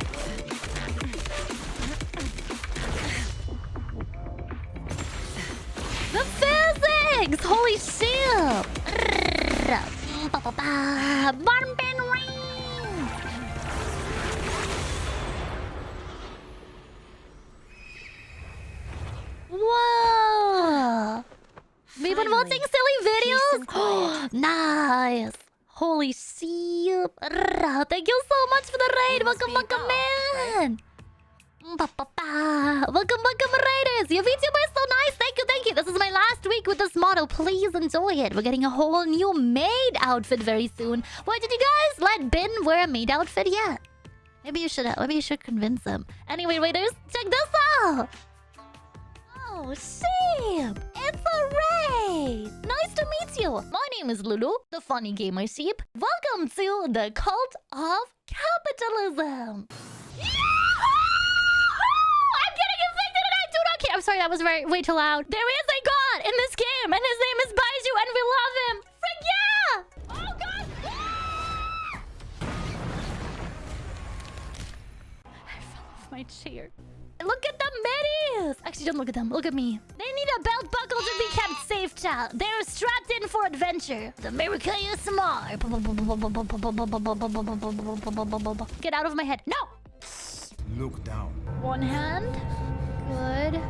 The physics! Holy shit! Bottom band ring! Whoa! We've been watching silly videos? Nice! Holy shit! Thank you so much for the raid! Welcome in! Welcome, raiders! Your VTuber is so nice! Thank you! This is my last week with this model. Please enjoy it. We're getting a whole new maid outfit very soon. Why did you guys let Bin wear a maid outfit yet? Maybe you should convince him. Anyway, raiders, check this out! Oh, sheep! It's a raid! Nice to meet you! My name is Lulu, the funny gamer sheep. Welcome to the cult of capitalism! I'm sorry, that was way too loud. There is a god in this game, and his name is Baiju, and we love him. Frick yeah! Oh god! I fell off my chair. Look at the middies! Actually, don't look at them. Look at me. They need a belt buckle to be kept safe, child. They're strapped in for adventure. The America is smart. Get out of my head. No!
Look down.
One hand. Good.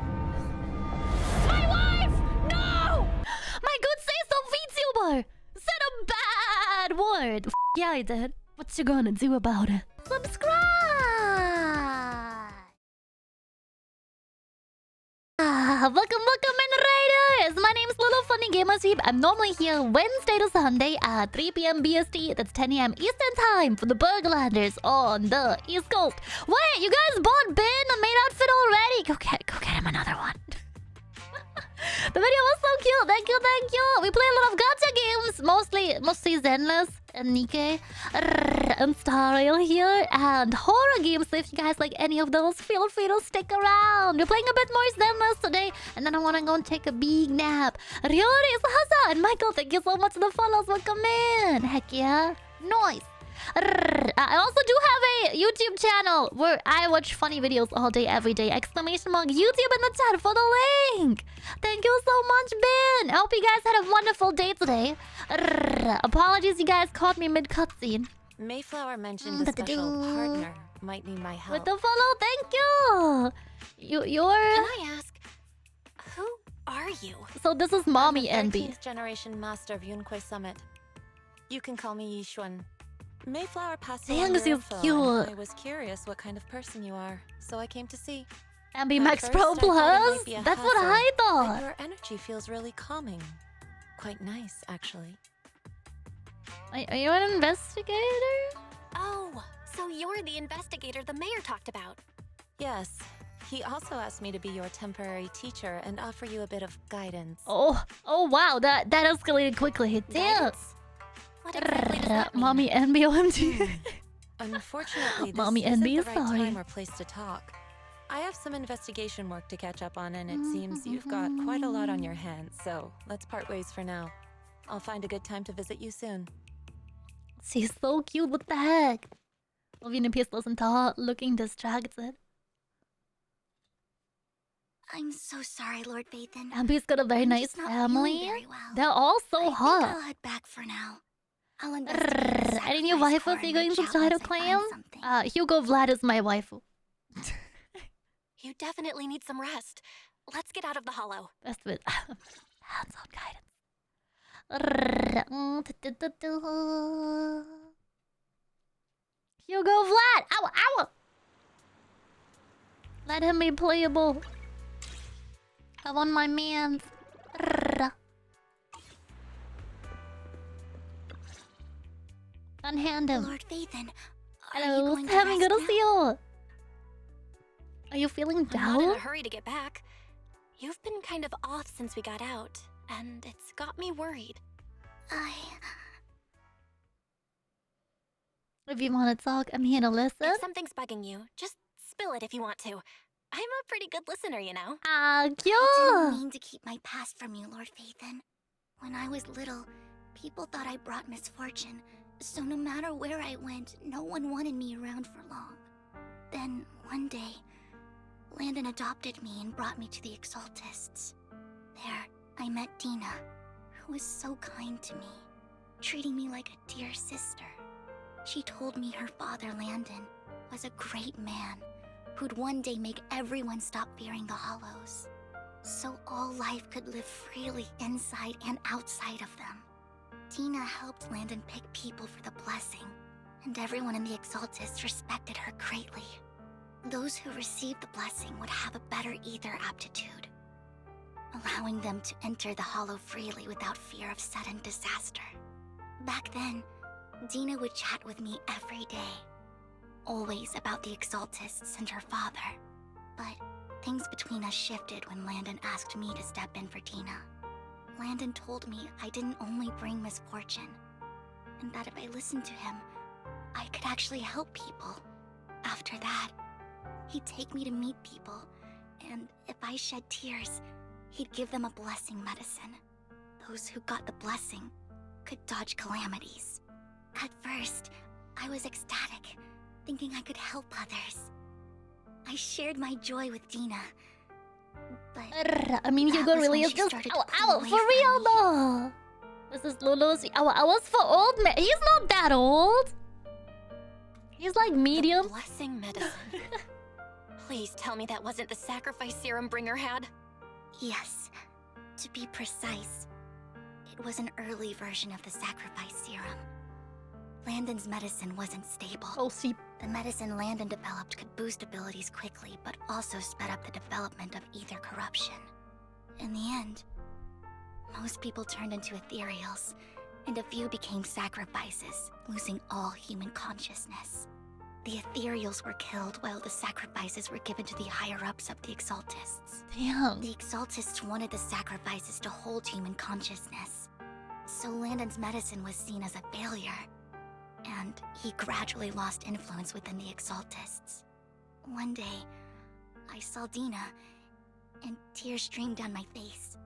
My wife! No! My good say-so VTuber said a bad word. Yeah, I did. What you gonna do about it? Subscribe! Welcome in, raiders! My name's Lulu Funny Gamer Sheep. I'm normally here Wednesday to Sunday at 3 p.m. BST. That's 10 a.m. Eastern Time for the Burglanders on the East Coast. Wait, you guys bought Ben a maid outfit already? Go get him another one. The video was so cute. Thank you. We play a lot of gacha games, mostly Zenless and Nikkei and Star Rail here, and horror games. So if you guys like any of those, feel free to stick around. We're playing a bit more Zenless today, and then I want to go and take a big nap. Ryori, Sahasa, and Michael, thank you so much for the follows. Welcome in. Heck yeah. Nice. I also do have a YouTube channel where I watch funny videos all day, every day. ! YouTube in the chat for the link. Thank you so much, Ben. I hope you guys had a wonderful day today. Apologies, you guys caught me mid cutscene.
Mayflower mentioned a special partner might need my help.
With the follow, thank you. You're.
Can I ask, who are you?
So this is Mommy Envy.
13th generation master of Yunquei Summit. You can call me Yishuan. Mayflower passed
Dang,
along
this
your
is
info,
cute.
and I was curious what kind of person you are, so I came to see.
Ambi
At
Max
first,
Pro
I thought it
Plus?
might be a
That's what
hassle,
I
but
thought.
your energy feels really calming. Quite nice, actually.
Are you an investigator?
Oh, so you're the investigator the mayor talked about.
Yes. He also asked me to be your temporary teacher and offer you a bit of guidance.
Oh wow, that escalated quickly. Damn.
What exactly does that mean?
Mommy Envy OMG.
Unfortunately, this
Mommy
isn't
Envy
the
is
right
sorry.
time or place to talk. I have some investigation work to catch up on, and it seems you've got quite a lot on your hands, so let's part ways for now. I'll find a good time to visit you soon.
She's so cute, what the heck? Vinipis doesn't talk, looking distracted.
I'm so sorry, Lord Vathan.
Ambi's got a very nice
just not
family.
feeling very well.
They're all so
I think
hot.
I'll head back for now. I'll investigate
Any new waifus you're going to try to claim? Hugo Vlad is my waifu.
You definitely need some rest. Let's get out of the hollow.
Best with hands-on guidance. Hugo Vlad! Ow, ow! Let him be playable. I want my man. Unhand him.
Lord Vathan,
hello, Sammy, good to see you. Are you feeling
I'm not in
down?
a hurry to get back. You've been kind of off since we got out, and it's got me worried.
If you want to talk, I'm here to listen.
If something's bugging you, just spill it if you want to. I'm a pretty good listener, you know.
Ah,
I didn't mean to keep my past from you, Lord Phaethon. When I was little, people thought I brought misfortune, so no matter where I went, no one wanted me around for long. Then, one day, Landon adopted me and brought me to the Exaltists. There, I met Dina, who was so kind to me, treating me like a dear sister. She told me her father, Landon, was a great man who'd one day make everyone stop fearing the Hollows, so all life could live freely inside and outside of them. Dina helped Landon pick people for the blessing, and everyone in the Exaltists respected her greatly. Those who received the blessing would have a better ether aptitude, allowing them to enter the Hollow freely without fear of sudden disaster. Back then, Dina would chat with me every day, always about the Exaltists and her father. But things between us shifted when Landon asked me to step in for Dina. Landon told me I didn't only bring misfortune, and that if I listened to him, I could actually help people. After that, he'd take me to meet people, and if I shed tears, he'd give them a blessing medicine. Those who got the blessing could dodge calamities. At first, I was ecstatic, thinking I could help others. I shared my joy with Dina, but
I mean, Hugo really is just ow, for real though. This is Lulu's ow, for old man. He's not that old. He's like medium.
The blessing medicine. Please tell me that wasn't the sacrifice serum Bringer had.
Yes, to be precise, it was an early version of the sacrifice serum. Landon's medicine wasn't stable.
Oh, see.
The medicine Landon developed could boost abilities quickly, but also sped up the development of ether corruption. In the end, most people turned into ethereals, and a few became sacrifices, losing all human consciousness. The ethereals were killed while the sacrifices were given to the higher-ups of the Exaltists.
Damn.
The Exaltists wanted the sacrifices to hold human consciousness, so Landon's medicine was seen as a failure, and he gradually lost influence within the Exaltists. One day, I saw Dina, and tears streamed down my face.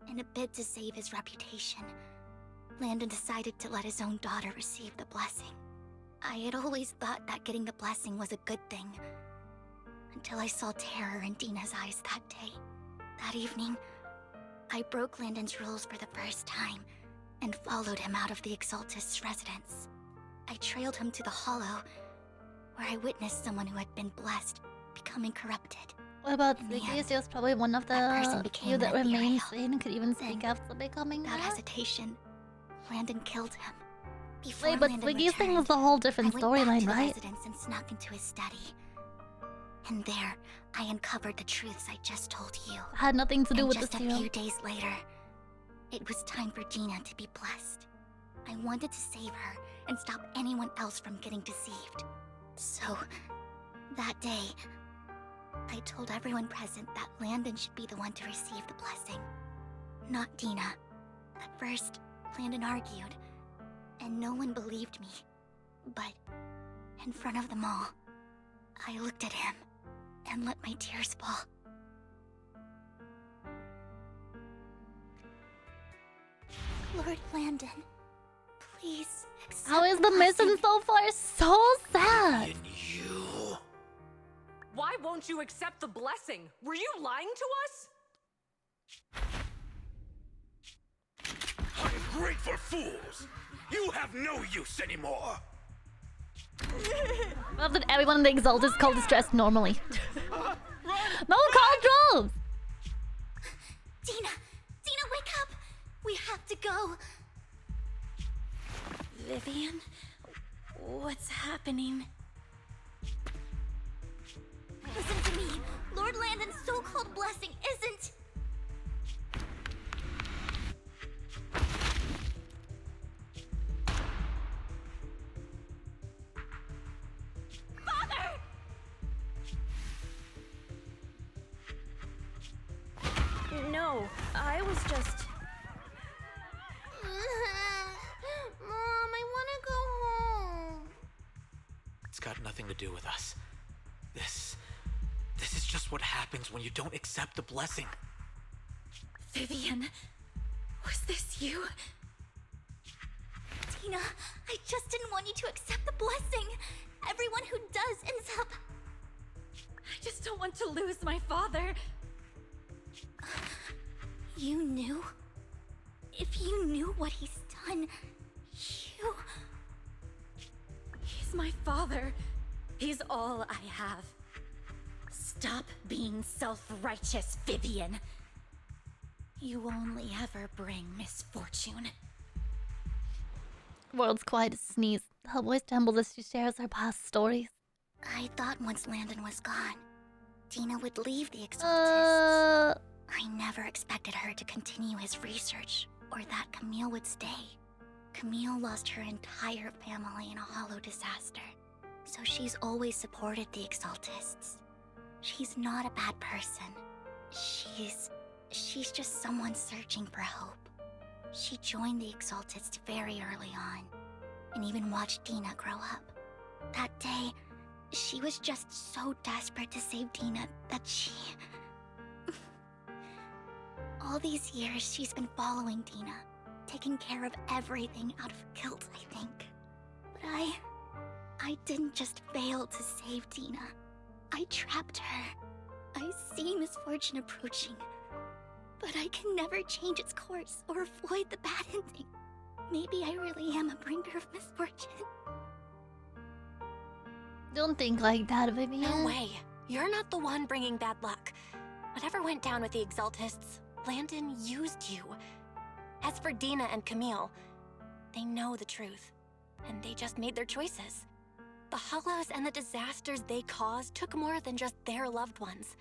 In a bid to save his reputation, Landon decided to let his own daughter receive the blessing. I had always thought that getting the blessing was a good thing, until I saw terror in Dina's eyes that day. That evening, I broke Landon's rules for the first time, and followed him out of the Exaltist's residence. I trailed him to the Hollow, where I witnessed someone who had been blessed becoming corrupted.
What about Ziggy? He was probably one of the few that remains sane and could even speak after becoming
without
that.
hesitation, Landon killed him.
Wait, but Ziggy's thing was a whole different storyline, right?
Residence and snuck into his study. And there, I uncovered the truths I just told you.
Had nothing to do with the
serum. Just a few days later, it was time for Dina to be blessed. I wanted to save her and stop anyone else from getting deceived. So, that day, I told everyone present that Landon should be the one to receive the blessing, not Dina. At first, Landon argued, and no one believed me. But, in front of them all, I looked at him and let my tears fall. Lord Landon, please accept.
How is the mission so far so sad?
You. Why won't you accept the blessing? Were you lying to us?
Ungrateful fools! You have no use anymore!
Love that everyone in the Exalt is called distressed normally. No, call drones!
Dina! Dina, wake up! We have to go!
Vivian? What's happening?
Listen to me! Lord Landon's so-called blessing isn't... Father!
No, I was just...
got nothing to do with us. This is just what happens when you don't accept the blessing.
Vivian, was this you? Tina, I just didn't want you to accept the blessing. Everyone who does ends up... I just don't want to lose my father. You knew? If you knew what he's done, you... He's my father. He's all I have. Stop being self-righteous, Vivian. You only ever bring misfortune.
World's quietest sneeze. Her voice trembles as she shares her past stories.
I thought once Landon was gone, Tina would leave the Exaltists. I never expected her to continue his research, or that Camille would stay. Camille lost her entire family in a hollow disaster, so she's always supported the Exaltists. She's not a bad person. She's just someone searching for hope. She joined the Exaltists very early on, and even watched Dina grow up. That day, she was just so desperate to save Dina that she... All these years, she's been following Dina, taking care of everything out of guilt, I think. But I didn't just fail to save Dina. I trapped her. I see misfortune approaching, but I can never change its course or avoid the bad ending. Maybe I really am a bringer of misfortune.
Don't think like that, Vivian.
No way. You're not the one bringing bad luck. Whatever went down with the Exaltists, Landon used you. As for Dina and Camille, they know the truth, and they just made their choices. The hollows and the disasters they caused took more than just their loved ones.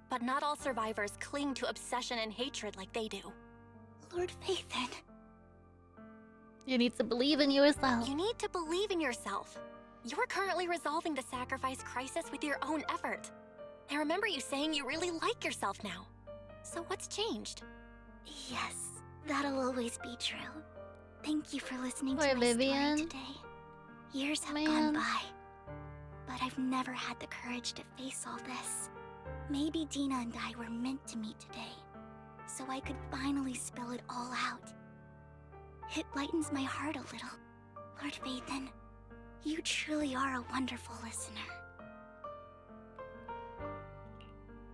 But not all survivors cling to obsession and hatred like they do.
Lord Phaethon.
You need to believe in yourself.
You need to believe in yourself. You're currently resolving the sacrifice crisis with your own effort. I remember you saying you really like yourself now. So what's changed?
Yes, that'll always be true. Thank you for listening to my
Vivian.
story today. Years have gone by, but I've never had the courage to face all this. Maybe Dina and I were meant to meet today, so I could finally spill it all out. It lightens my heart a little. Lord Phaethon, you truly are a wonderful listener.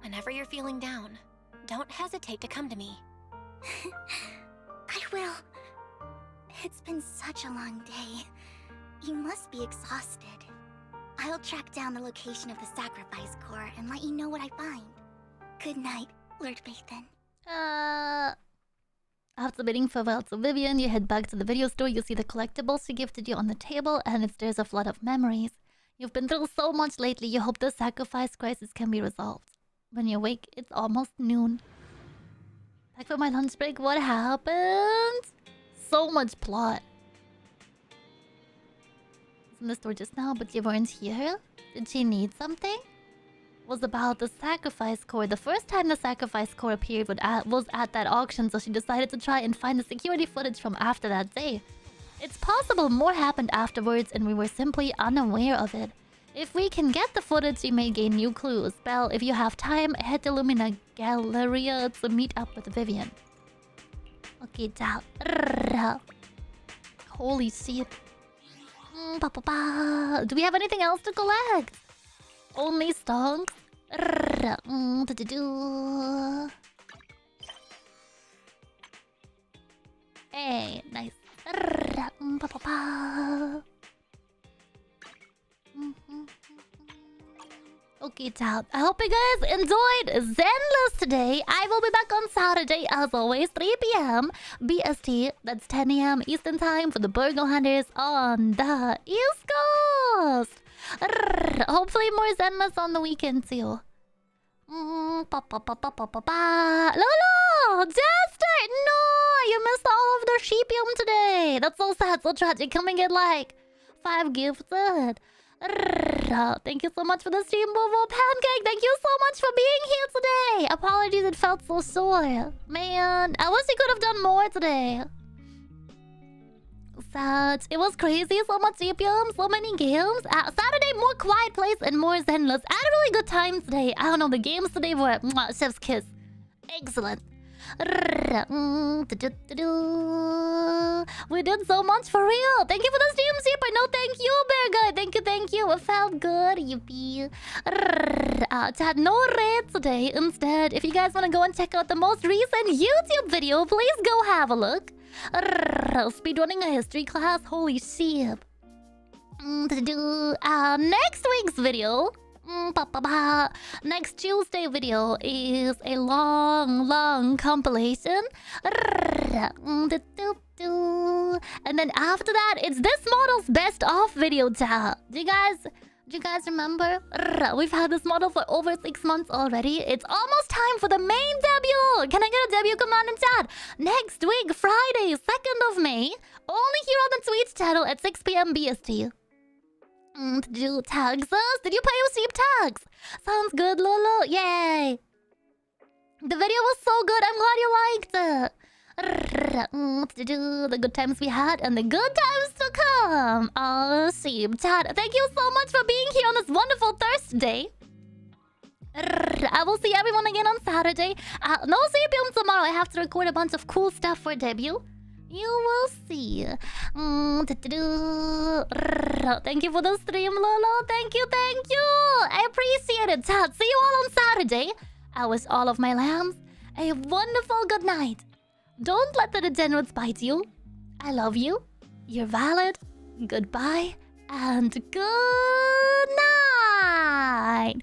Whenever you're feeling down, don't hesitate to come to me.
I will. It's been such a long day. You must be exhausted. I'll track down the location of the sacrifice core and let you know what I find. Good night, Lord Phaethon.
After bidding farewell to Vivian, you head back to the video store. You see the collectibles she gifted you on the table, and there's a flood of memories. You've been through so much lately, you hope the sacrifice crisis can be resolved. When you wake, it's almost noon. Back for my lunch break, what happened? So much plot. I was in the store just now, but you weren't here? Did she need something? Was about the sacrifice core. The first time the sacrifice core appeared was at that auction, so she decided to try and find the security footage from after that day. It's possible more happened afterwards and we were simply unaware of it. If we can get the footage, we may gain new clues. Belle, if you have time, head to Lumina Galleria to meet up with Vivian. Okay, ciao. Holy shit. Do we have anything else to collect? Only stonks? Hey, nice. Okay, ciao. I hope you guys enjoyed Zenless today. I will be back on Saturday, as always, 3 p.m. BST. That's 10 a.m. Eastern Time for the Burgle Hunters on the East Coast. Hopefully more Zenless on the weekend too. Lolo! Jester! No! You missed all of the sheepium today! That's so sad, so tragic. Come and get like 5 gifted. Thank you so much for the stream, Bobo Pancake. Thank you so much for being here today. Apologies, it felt so sore. Man, I wish you could have done more today. Sad. It was crazy. So much CPM, so many games. Saturday, more Quiet Place and more Zenless. I had a really good time today. I don't know, the games today were chef's kiss. Excellent. We did so much for real. Thank you for the stream, Super. No, thank you, Bear Guy. Thank you. It felt good. Yippee. Chat, no raid today. Instead, if you guys want to go and check out the most recent YouTube video, please go have a look. Speedrunning a history class. Holy shit. Next week's video. Next Tuesday video is a long compilation. And then after that, it's this model's best of video, chat. Do you guys remember? We've had this model for over 6 months already. It's almost time for the main debut. Can I get a debut command in chat? Next week, Friday, 2nd of May. Only here on the Twitch channel at 6 p.m. BST. Did you tags us? Did you pay receive tags? Sounds good, Lolo. Yay! The video was so good. I'm glad you liked it. The good times we had and the good times to come. Sheep chat. Thank you so much for being here on this wonderful Thursday. I will see everyone again on Saturday. No CPM tomorrow. I have to record a bunch of cool stuff for debut. You will see. Thank you for the stream, Lolo. Thank you. I appreciate it, chat. See you all on Saturday. I wish all of my lambs a wonderful good night. Don't let the degenerates bite you. I love you. You're valid. Goodbye and good night.